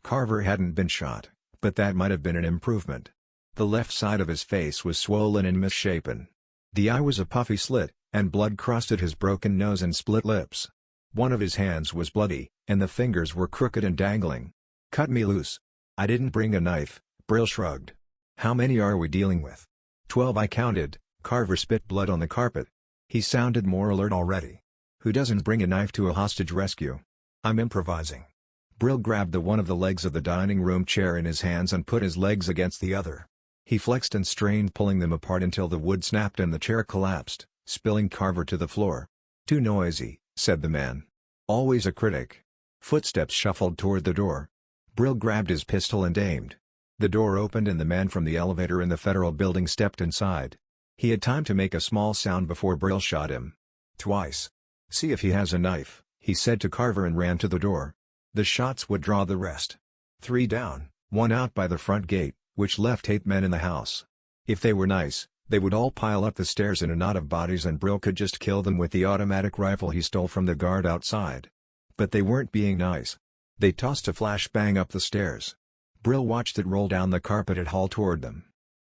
Carver hadn't been shot, but that might have been an improvement. The left side of his face was swollen and misshapen. The eye was a puffy slit, and blood crusted his broken nose and split lips. One of his hands was bloody, and the fingers were crooked and dangling. "Cut me loose. I didn't bring a knife," Brill shrugged. "How many are we dealing with?" 12 I counted. Carver spit blood on the carpet. He sounded more alert already. "Who doesn't bring a knife to a hostage rescue?" "I'm improvising." Brill grabbed one of the legs of the dining room chair in his hands and put his legs against the other. He flexed and strained, pulling them apart until the wood snapped and the chair collapsed, spilling Carver to the floor. "Too noisy," said the man. Always a critic. Footsteps shuffled toward the door. Brill grabbed his pistol and aimed. The door opened and the man from the elevator in the federal building stepped inside. He had time to make a small sound before Brill shot him. Twice. "See if he has a knife," he said to Carver and ran to the door. The shots would draw the rest. 3 down, 1 out by the front gate, which left 8 men in the house. If they were nice, they would all pile up the stairs in a knot of bodies and Brill could just kill them with the automatic rifle he stole from the guard outside. But they weren't being nice. They tossed a flashbang up the stairs. Brill watched it roll down the carpet and haul toward them.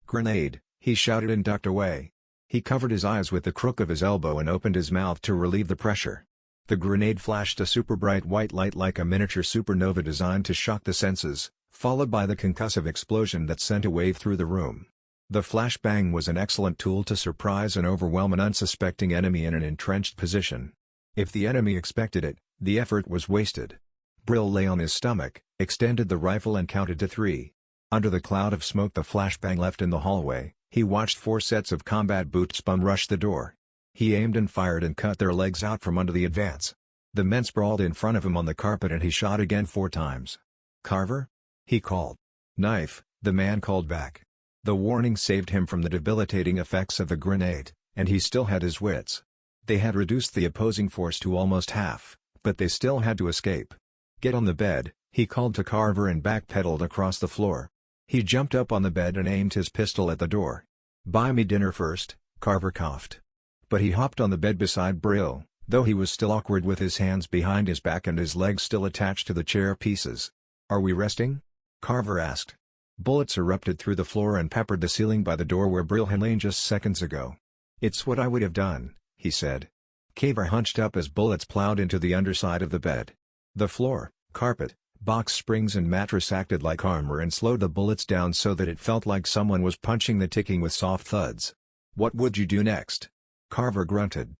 "Grenade," he shouted and ducked away. He covered his eyes with the crook of his elbow and opened his mouth to relieve the pressure. The grenade flashed a super bright white light like a miniature supernova designed to shock the senses, followed by the concussive explosion that sent a wave through the room. The flashbang was an excellent tool to surprise and overwhelm an unsuspecting enemy in an entrenched position. If the enemy expected it, the effort was wasted. Brill lay on his stomach, extended the rifle and counted to 3. Under the cloud of smoke the flashbang left in the hallway, he watched 4 sets of combat boots bum rush the door. He aimed and fired and cut their legs out from under the advance. The men sprawled in front of him on the carpet and he shot again 4 times. "Carver?" he called. "Knife," the man called back. The warning saved him from the debilitating effects of the grenade, and he still had his wits. They had reduced the opposing force to almost half, but they still had to escape. "Get on the bed," he called to Carver and backpedaled across the floor. He jumped up on the bed and aimed his pistol at the door. "Buy me dinner first," Carver coughed. But he hopped on the bed beside Brill, though he was still awkward with his hands behind his back and his legs still attached to the chair pieces. "Are we resting?" Carver asked. Bullets erupted through the floor and peppered the ceiling by the door where Brill had lain just seconds ago. "It's what I would have done," he said. Carver hunched up as bullets plowed into the underside of the bed. The floor, carpet, box springs and mattress acted like armor and slowed the bullets down so that it felt like someone was punching the ticking with soft thuds. "What would you do next?" Carver grunted.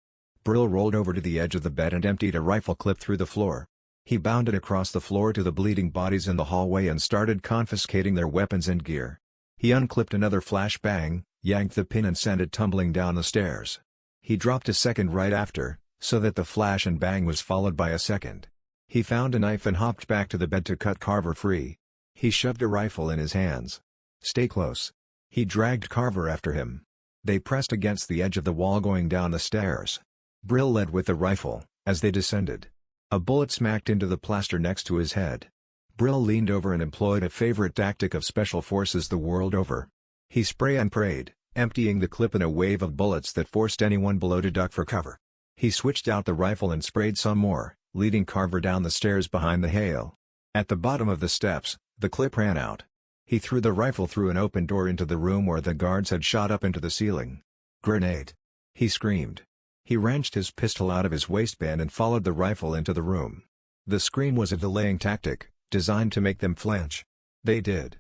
Brill rolled over to the edge of the bed and emptied a rifle clip through the floor. He bounded across the floor to the bleeding bodies in the hallway and started confiscating their weapons and gear. He unclipped another flashbang, yanked the pin and sent it tumbling down the stairs. He dropped a second right after, so that the flash and bang was followed by a second. He found a knife and hopped back to the bed to cut Carver free. He shoved a rifle in his hands. "Stay close." He dragged Carver after him. They pressed against the edge of the wall going down the stairs. Brill led with the rifle, as they descended. A bullet smacked into the plaster next to his head. Brill leaned over and employed a favorite tactic of special forces the world over. He sprayed and prayed, emptying the clip in a wave of bullets that forced anyone below to duck for cover. He switched out the rifle and sprayed some more, leading Carver down the stairs behind the hail. At the bottom of the steps, the clip ran out. He threw the rifle through an open door into the room where the guards had shot up into the ceiling. "Grenade!" he screamed. He wrenched his pistol out of his waistband and followed the rifle into the room. The scream was a delaying tactic, designed to make them flinch. They did.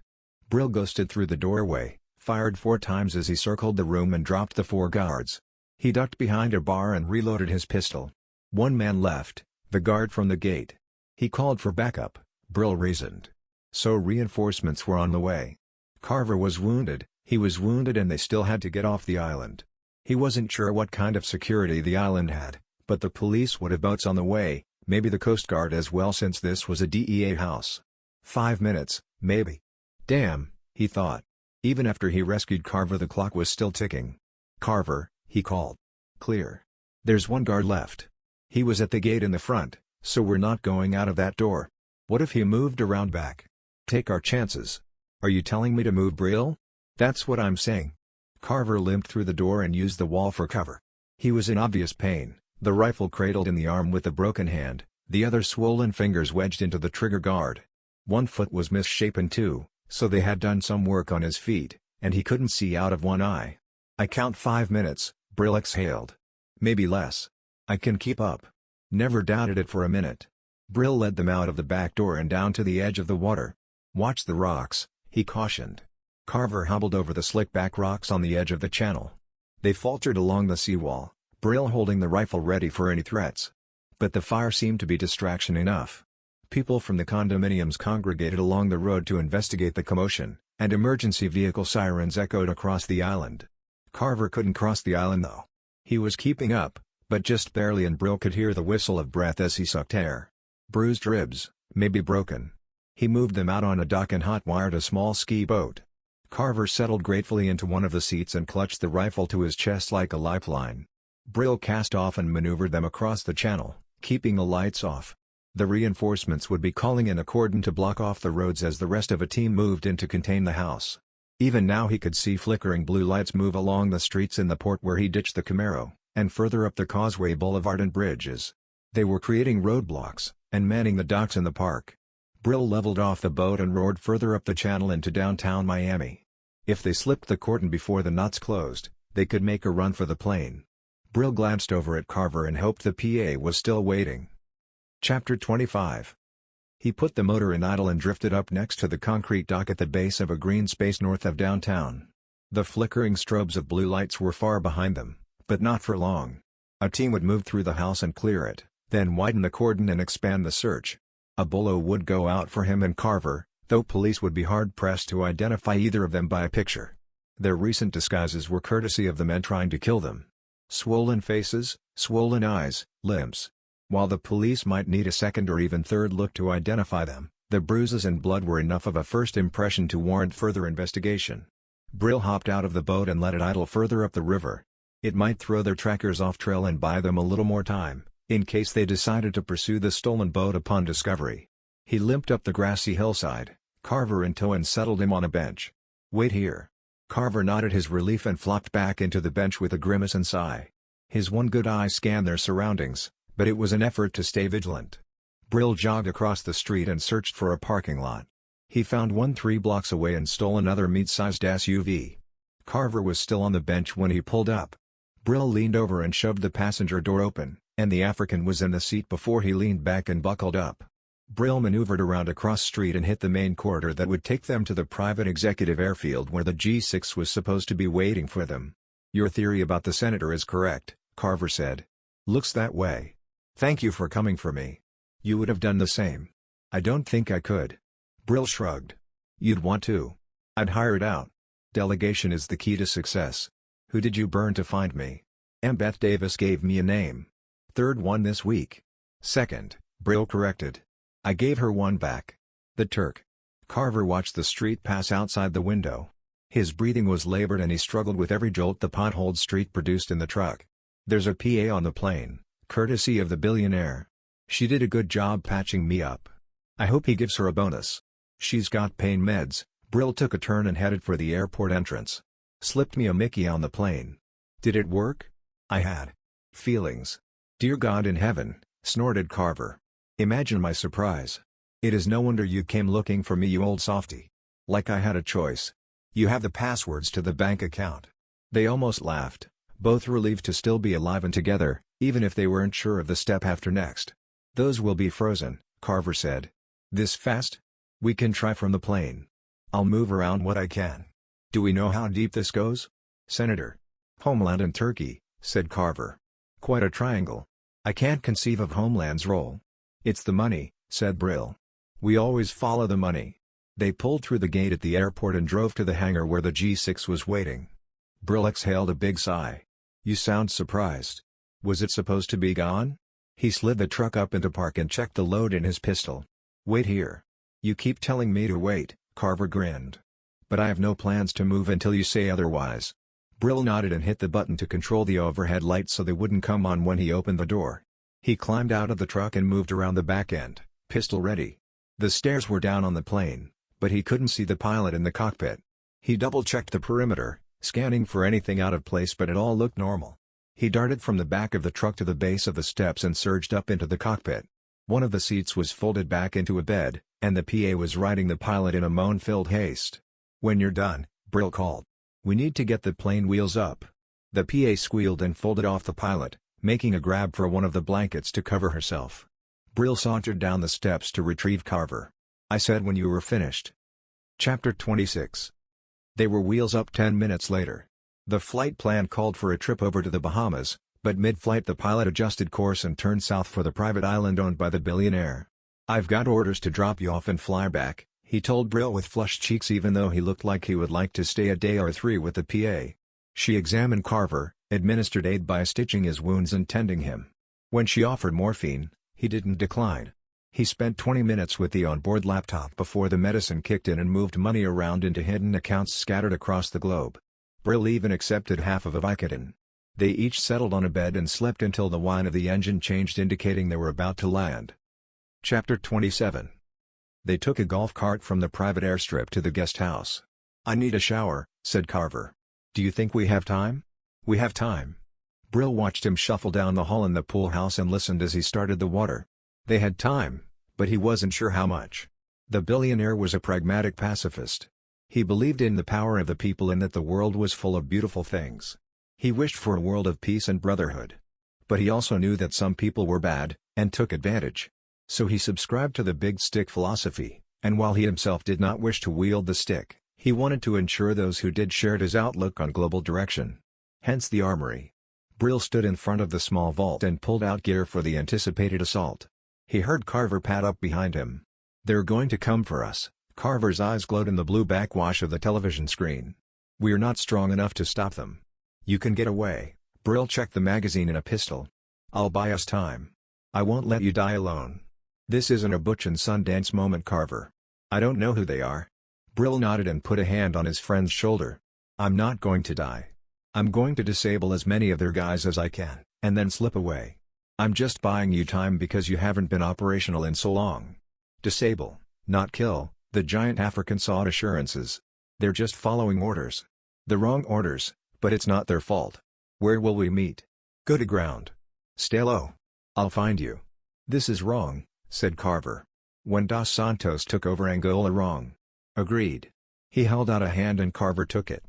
Brill ghosted through the doorway, fired 4 times as he circled the room and dropped the 4 guards. He ducked behind a bar and reloaded his pistol. 1 man left, the guard from the gate. He called for backup, Brill reasoned. So reinforcements were on the way. Carver was wounded, he was wounded and they still had to get off the island. He wasn't sure what kind of security the island had, but the police would have boats on the way, maybe the Coast Guard as well since this was a DEA house. 5 minutes, maybe. Damn, he thought. Even after he rescued Carver the clock was still ticking. "Carver," he called. "Clear. There's 1 guard left. He was at the gate in the front, so we're not going out of that door. What if he moved around back? Take our chances." "Are you telling me to move, Brill?" "That's what I'm saying." Carver limped through the door and used the wall for cover. He was in obvious pain, the rifle cradled in the arm with the broken hand, the other swollen fingers wedged into the trigger guard. 1 foot was misshapen too, so they had done some work on his feet, and he couldn't see out of 1 eye. "I count 5 minutes, Brill exhaled. "Maybe less. I can keep up." Never doubted it for a minute. Brill led them out of the back door and down to the edge of the water. "Watch the rocks," he cautioned. Carver hobbled over the slick-back rocks on the edge of the channel. They faltered along the seawall, Brill holding the rifle ready for any threats. But the fire seemed to be distraction enough. People from the condominiums congregated along the road to investigate the commotion, and emergency vehicle sirens echoed across the island. Carver couldn't cross the island though. He was keeping up, but just barely, and Brill could hear the whistle of breath as he sucked air. Bruised ribs, maybe broken. He moved them out on a dock and hot-wired a small ski boat. Carver settled gratefully into one of the seats and clutched the rifle to his chest like a lifeline. Brill cast off and maneuvered them across the channel, keeping the lights off. The reinforcements would be calling in a cordon to block off the roads as the rest of a team moved in to contain the house. Even now he could see flickering blue lights move along the streets in the port where he ditched the Camaro, and further up the Causeway Boulevard and bridges. They were creating roadblocks, and manning the docks in the park. Brill leveled off the boat and roared further up the channel into downtown Miami. If they slipped the cordon before the knots closed, they could make a run for the plane. Brill glanced over at Carver and hoped the PA was still waiting. Chapter 25. He put the motor in idle and drifted up next to the concrete dock at the base of a green space north of downtown. The flickering strobes of blue lights were far behind them, but not for long. A team would move through the house and clear it, then widen the cordon and expand the search. A bolo would go out for him and Carver, though police would be hard-pressed to identify either of them by a picture. Their recent disguises were courtesy of the men trying to kill them. Swollen faces, swollen eyes, limps. While the police might need a second or even third look to identify them, the bruises and blood were enough of a first impression to warrant further investigation. Brill hopped out of the boat and let it idle further up the river. It might throw their trackers off trail and buy them a little more time, in case they decided to pursue the stolen boat upon discovery. He limped up the grassy hillside, Carver in tow, and settled him on a bench. "Wait here." Carver nodded his relief and flopped back into the bench with a grimace and sigh. His one good eye scanned their surroundings, but it was an effort to stay vigilant. Brill jogged across the street and searched for a parking lot. He found one 3 blocks away and stole another mid-sized SUV. Carver was still on the bench when he pulled up. Brill leaned over and shoved the passenger door open, and the African was in the seat before he leaned back and buckled up. Brill maneuvered around a cross street and hit the main corridor that would take them to the private executive airfield where the G6 was supposed to be waiting for them. "Your theory about the senator is correct," Carver said. "Looks that way. Thank you for coming for me. You would have done the same." "I don't think I could." Brill shrugged. "You'd want to. I'd hire it out. Delegation is the key to success. Who did you burn to find me?" "Beth Davis gave me a name. Third one this week." "Second," Brill corrected. "I gave her one back." "The Turk." Carver watched the street pass outside the window. His breathing was labored and he struggled with every jolt the potholed street produced in the truck. "There's a PA on the plane, courtesy of the billionaire. She did a good job patching me up. I hope he gives her a bonus. She's got pain meds." Brill took a turn and headed for the airport entrance. "Slipped me a Mickey on the plane." "Did it work?" "I had feelings." "Dear God in heaven," snorted Carver. "Imagine my surprise. It is no wonder you came looking for me, you old softy. Like I had a choice. You have the passwords to the bank account." They almost laughed, both relieved to still be alive and together, even if they weren't sure of the step after next. "Those will be frozen," Carver said. "This fast? We can try from the plane. I'll move around what I can. Do we know how deep this goes?" "Senator, Homeland and Turkey," said Carver. "Quite a triangle. I can't conceive of Homeland's role." "It's the money," said Brill. "We always follow the money." They pulled through the gate at the airport and drove to the hangar where the G6 was waiting. Brill exhaled a big sigh. "You sound surprised. Was it supposed to be gone?" He slid the truck up into park and checked the load in his pistol. "Wait here." "You keep telling me to wait," Carver grinned. "But I have no plans to move until you say otherwise." Brill nodded and hit the button to control the overhead lights so they wouldn't come on when he opened the door. He climbed out of the truck and moved around the back end, pistol ready. The stairs were down on the plane, but he couldn't see the pilot in the cockpit. He double-checked the perimeter, scanning for anything out of place, but it all looked normal. He darted from the back of the truck to the base of the steps and surged up into the cockpit. One of the seats was folded back into a bed, and the PA was riding the pilot in a moan-filled haste. "When you're done," Brill called. "We need to get the plane wheels up." The PA squealed and folded off the pilot, making a grab for one of the blankets to cover herself. Brill sauntered down the steps to retrieve Carver. "I said when you were finished." Chapter 26. They were wheels up 10 minutes later. The flight plan called for a trip over to the Bahamas, but mid-flight the pilot adjusted course and turned south for the private island owned by the billionaire. "I've got orders to drop you off and fly back," he told Brill with flushed cheeks even though he looked like he would like to stay a day or three with the PA. She examined Carver, administered aid by stitching his wounds and tending him. When she offered morphine, he didn't decline. He spent 20 minutes with the onboard laptop before the medicine kicked in and moved money around into hidden accounts scattered across the globe. Brill even accepted half of a Vicodin. They each settled on a bed and slept until the whine of the engine changed, indicating they were about to land. Chapter 27. They took a golf cart from the private airstrip to the guest house. "I need a shower," said Carver. "Do you think we have time?" "We have time." Brill watched him shuffle down the hall in the pool house and listened as he started the water. They had time, but he wasn't sure how much. The billionaire was a pragmatic pacifist. He believed in the power of the people and that the world was full of beautiful things. He wished for a world of peace and brotherhood. But he also knew that some people were bad, and took advantage. So he subscribed to the big stick philosophy, and while he himself did not wish to wield the stick, he wanted to ensure those who did shared his outlook on global direction. Hence the armory. Brill stood in front of the small vault and pulled out gear for the anticipated assault. He heard Carver pat up behind him. "They're going to come for us." Carver's eyes glowed in the blue backwash of the television screen. "We're not strong enough to stop them. You can get away." Brill checked the magazine in a pistol. "I'll buy us time. I won't let you die alone." "This isn't a Butch and Sundance moment, Carver. I don't know who they are." Brill nodded and put a hand on his friend's shoulder. "I'm not going to die. I'm going to disable as many of their guys as I can, and then slip away. I'm just buying you time because you haven't been operational in so long." "Disable, not kill," the giant African sought assurances. "They're just following orders." "The wrong orders, but it's not their fault." "Where will we meet?" "Go to ground. Stay low. I'll find you." "This is wrong," said Carver. "When Dos Santos took over Angola, wrong." "Agreed." He held out a hand and Carver took it.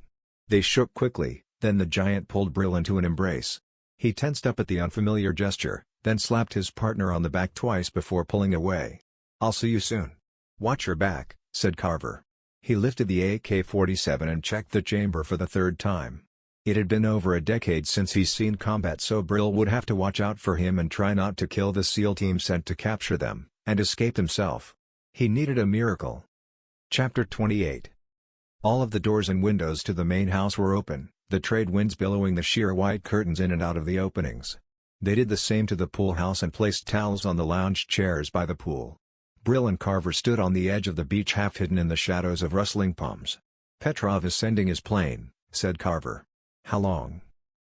They shook quickly, then the giant pulled Brill into an embrace. He tensed up at the unfamiliar gesture, then slapped his partner on the back twice before pulling away. "I'll see you soon." "Watch your back," said Carver. He lifted the AK-47 and checked the chamber for the third time. It had been over a decade since he's seen combat, so Brill would have to watch out for him and try not to kill the SEAL team sent to capture them, and escape himself. He needed a miracle. Chapter 28. All of the doors and windows to the main house were open, the trade winds billowing the sheer white curtains in and out of the openings. They did the same to the pool house and placed towels on the lounge chairs by the pool. Brill and Carver stood on the edge of the beach, half hidden in the shadows of rustling palms. "Petrov is sending his plane," said Carver. "How long?"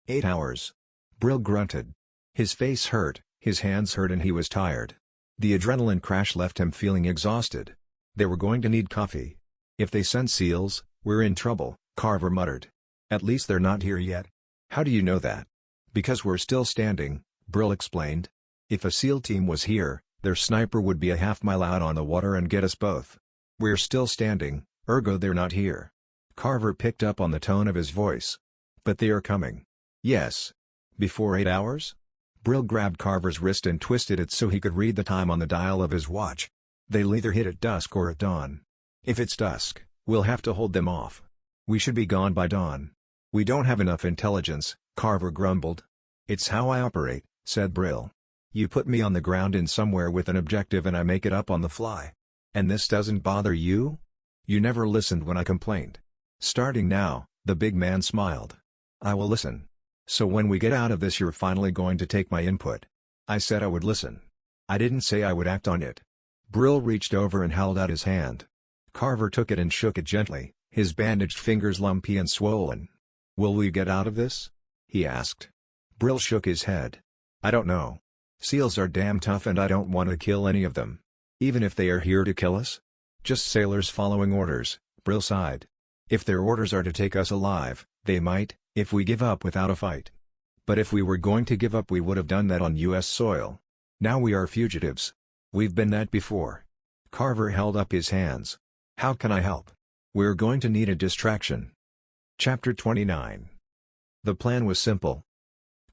8 hours. Brill grunted. His face hurt, his hands hurt, and he was tired. The adrenaline crash left him feeling exhausted. They were going to need coffee. "If they send SEALs, we're in trouble," Carver muttered. "At least they're not here yet." "How do you know that?" "Because we're still standing," Brill explained. "If a SEAL team was here, their sniper would be a half-mile out on the water and get us both. We're still standing, ergo they're not here." Carver picked up on the tone of his voice. "But they are coming." "Yes." "Before 8 hours?" Brill grabbed Carver's wrist and twisted it so he could read the time on the dial of his watch. "They'll either hit at dusk or at dawn. If it's dusk, we'll have to hold them off. We should be gone by dawn." "We don't have enough intelligence," Carver grumbled. "It's how I operate," said Brill. "You put me on the ground in somewhere with an objective and I make it up on the fly. And this doesn't bother you? You never listened when I complained." "Starting now," the big man smiled. "I will listen. So when we get out of this, you're finally going to take my input." "I said I would listen. I didn't say I would act on it." Brill reached over and held out his hand. Carver took it and shook it gently, his bandaged fingers lumpy and swollen. "Will we get out of this?" he asked. Brill shook his head. "I don't know. SEALs are damn tough and I don't want to kill any of them. Even if they are here to kill us? Just sailors following orders," Brill sighed. "If their orders are to take us alive, they might, if we give up without a fight. But if we were going to give up, we would have done that on U.S. soil. Now we are fugitives. We've been that before." Carver held up his hands. "How can I help?" "We're going to need a distraction." Chapter 29. The plan was simple.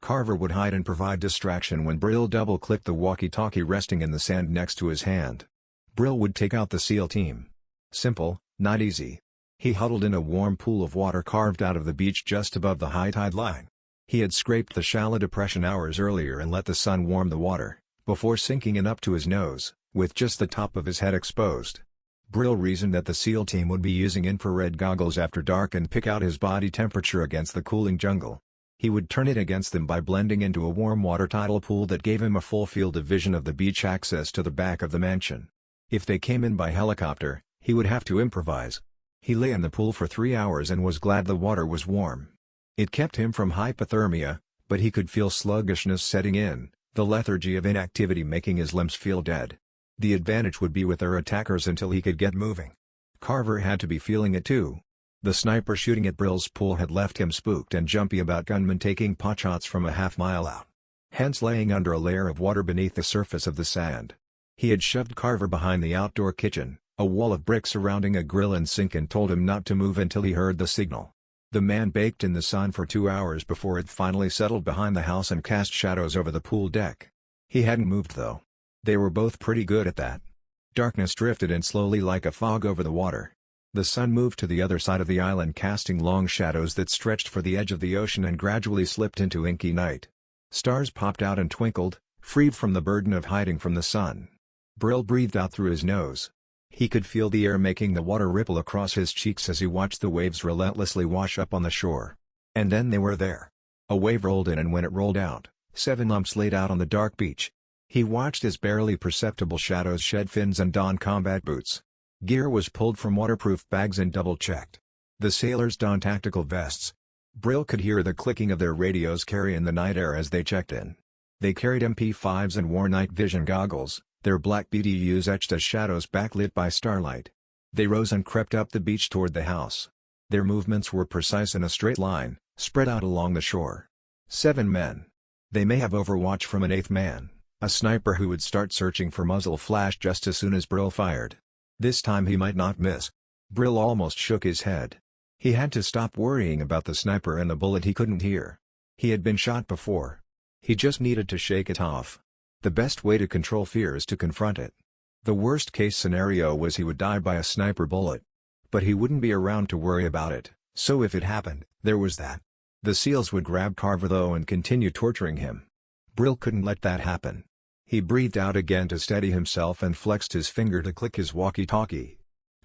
Carver would hide and provide distraction when Brill double-clicked the walkie-talkie resting in the sand next to his hand. Brill would take out the SEAL team. Simple, not easy. He huddled in a warm pool of water carved out of the beach just above the high tide line. He had scraped the shallow depression hours earlier and let the sun warm the water, before sinking in up to his nose, with just the top of his head exposed. Brill reasoned that the SEAL team would be using infrared goggles after dark and pick out his body temperature against the cooling jungle. He would turn it against them by blending into a warm water tidal pool that gave him a full field of vision of the beach access to the back of the mansion. If they came in by helicopter, he would have to improvise. He lay in the pool for 3 hours and was glad the water was warm. It kept him from hypothermia, but he could feel sluggishness setting in, the lethargy of inactivity making his limbs feel dead. The advantage would be with their attackers until he could get moving. Carver had to be feeling it too. The sniper shooting at Brill's pool had left him spooked and jumpy about gunmen taking potshots from a half-mile out. Hence laying under a layer of water beneath the surface of the sand. He had shoved Carver behind the outdoor kitchen, a wall of bricks surrounding a grill and sink, and told him not to move until he heard the signal. The man baked in the sun for 2 hours before it finally settled behind the house and cast shadows over the pool deck. He hadn't moved though. They were both pretty good at that. Darkness drifted in slowly like a fog over the water. The sun moved to the other side of the island, casting long shadows that stretched for the edge of the ocean and gradually slipped into inky night. Stars popped out and twinkled, freed from the burden of hiding from the sun. Brill breathed out through his nose. He could feel the air making the water ripple across his cheeks as he watched the waves relentlessly wash up on the shore. And then they were there. A wave rolled in, and when it rolled out, 7 lumps laid out on the dark beach. He watched as barely perceptible shadows shed fins and don combat boots. Gear was pulled from waterproof bags and double-checked. The sailors donned tactical vests. Brill could hear the clicking of their radios carry in the night air as they checked in. They carried MP5s and wore night vision goggles, their black BDUs etched as shadows backlit by starlight. They rose and crept up the beach toward the house. Their movements were precise in a straight line, spread out along the shore. 7 men. They may have overwatch from an 8th man, a sniper who would start searching for muzzle flash just as soon as Brill fired. This time he might not miss. Brill almost shook his head. He had to stop worrying about the sniper and the bullet he couldn't hear. He had been shot before. He just needed to shake it off. The best way to control fear is to confront it. The worst-case scenario was he would die by a sniper bullet. But he wouldn't be around to worry about it, so if it happened, there was that. The SEALs would grab Carver though and continue torturing him. Brill couldn't let that happen. He breathed out again to steady himself and flexed his finger to click his walkie-talkie.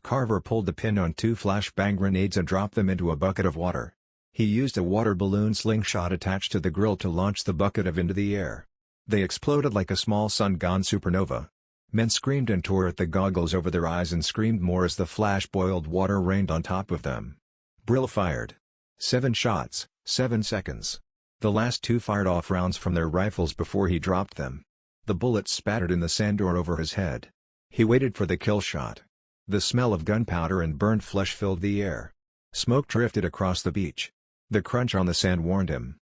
Carver pulled the pin on 2 flashbang grenades and dropped them into a bucket of water. He used a water balloon slingshot attached to the grill to launch the bucket into the air. They exploded like a small sun-gone supernova. Men screamed and tore at the goggles over their eyes and screamed more as the flash-boiled water rained on top of them. Brill fired. 7 shots, 7 seconds. The last 2 fired off rounds from their rifles before he dropped them. The bullets spattered in the sand or over his head. He waited for the kill shot. The smell of gunpowder and burnt flesh filled the air. Smoke drifted across the beach. The crunch on the sand warned him.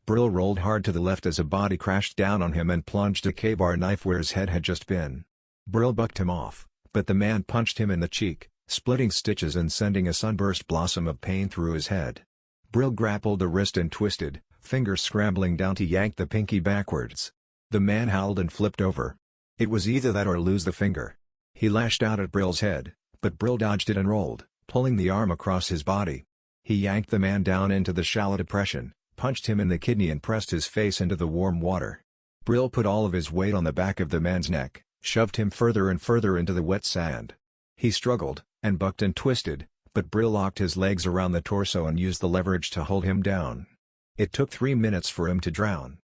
Brill rolled hard to the left as a body crashed down on him and plunged a K-bar knife where his head had just been. Brill bucked him off, but the man punched him in the cheek, splitting stitches and sending a sunburst blossom of pain through his head. Brill grappled the wrist and twisted, fingers scrambling down to yank the pinky backwards. The man howled and flipped over. It was either that or lose the finger. He lashed out at Brill's head, but Brill dodged it and rolled, pulling the arm across his body. He yanked the man down into the shallow depression, punched him in the kidney and pressed his face into the warm water. Brill put all of his weight on the back of the man's neck, shoved him further and further into the wet sand. He struggled, and bucked and twisted, but Brill locked his legs around the torso and used the leverage to hold him down. It took 3 minutes for him to drown.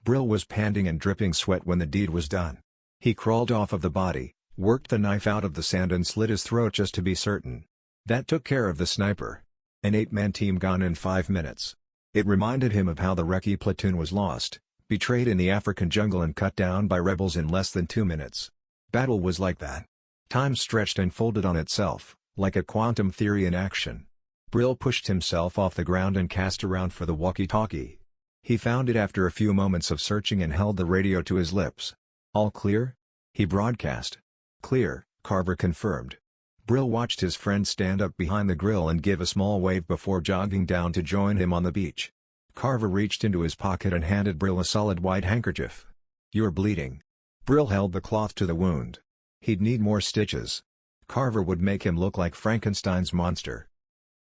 Brill was panting and dripping sweat when the deed was done. He crawled off of the body, worked the knife out of the sand and slit his throat just to be certain. That took care of the sniper. An 8-man team gone in 5 minutes. It reminded him of how the recce platoon was lost, betrayed in the African jungle and cut down by rebels in less than 2 minutes. Battle was like that. Time stretched and folded on itself, like a quantum theory in action. Brill pushed himself off the ground and cast around for the walkie-talkie. He found it after a few moments of searching and held the radio to his lips. "All clear?" he broadcast. "Clear," Carver confirmed. Brill watched his friend stand up behind the grill and give a small wave before jogging down to join him on the beach. Carver reached into his pocket and handed Brill a solid white handkerchief. "You're bleeding." Brill held the cloth to the wound. He'd need more stitches. Carver would make him look like Frankenstein's monster.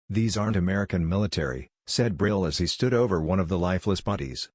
"These aren't American military," said Brill as he stood over one of the lifeless bodies.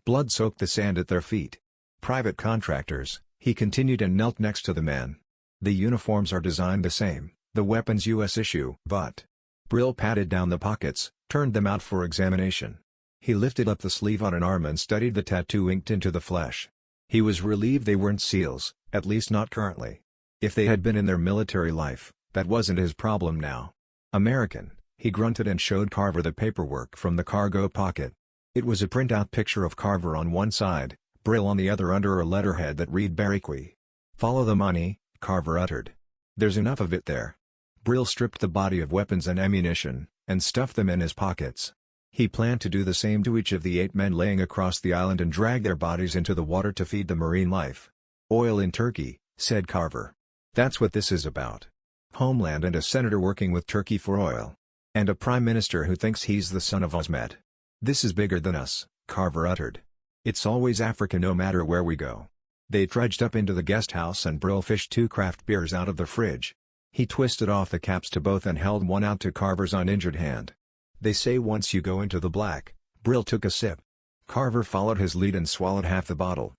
Blood soaked the sand at their feet. "Private contractors," he continued and knelt next to the man. "The uniforms are designed the same, The weapons U.S. issue. But Brill patted down the pockets, turned them out for examination. He lifted up the sleeve on an arm and studied the tattoo inked into the flesh. He was relieved they weren't SEALs, at least not currently. If they had been in their military life, that wasn't his problem now. American, he grunted and showed Carver the paperwork from the cargo pocket. It was a printout picture of Carver on one side, Brill on the other under a letterhead that read Barriqui. "Follow the money," Carver uttered. "There's enough of it there." Brill stripped the body of weapons and ammunition, and stuffed them in his pockets. He planned to do the same to each of the 8 men laying across the island and drag their bodies into the water to feed the marine life. "Oil in Turkey," said Carver. "That's what this is about. Homeland and a senator working with Turkey for oil. And a prime minister who thinks he's the son of Osmet. This is bigger than us," Carver uttered. "It's always Africa no matter where we go." They trudged up into the guest house and Brill fished 2 craft beers out of the fridge. He twisted off the caps to both and held one out to Carver's uninjured hand. "They say once you go into the black," Brill took a sip. Carver followed his lead and swallowed half the bottle.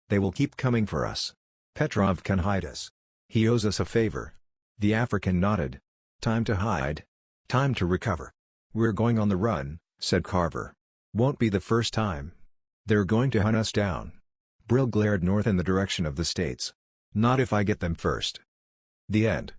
"They will keep coming for us. Petrov can hide us. He owes us a favor." The African nodded. "Time to hide. Time to recover." "We're going on the run," said Carver. "Won't be the first time. They're going to hunt us down." Brill glared north in the direction of the States. "Not if I get them first." The end.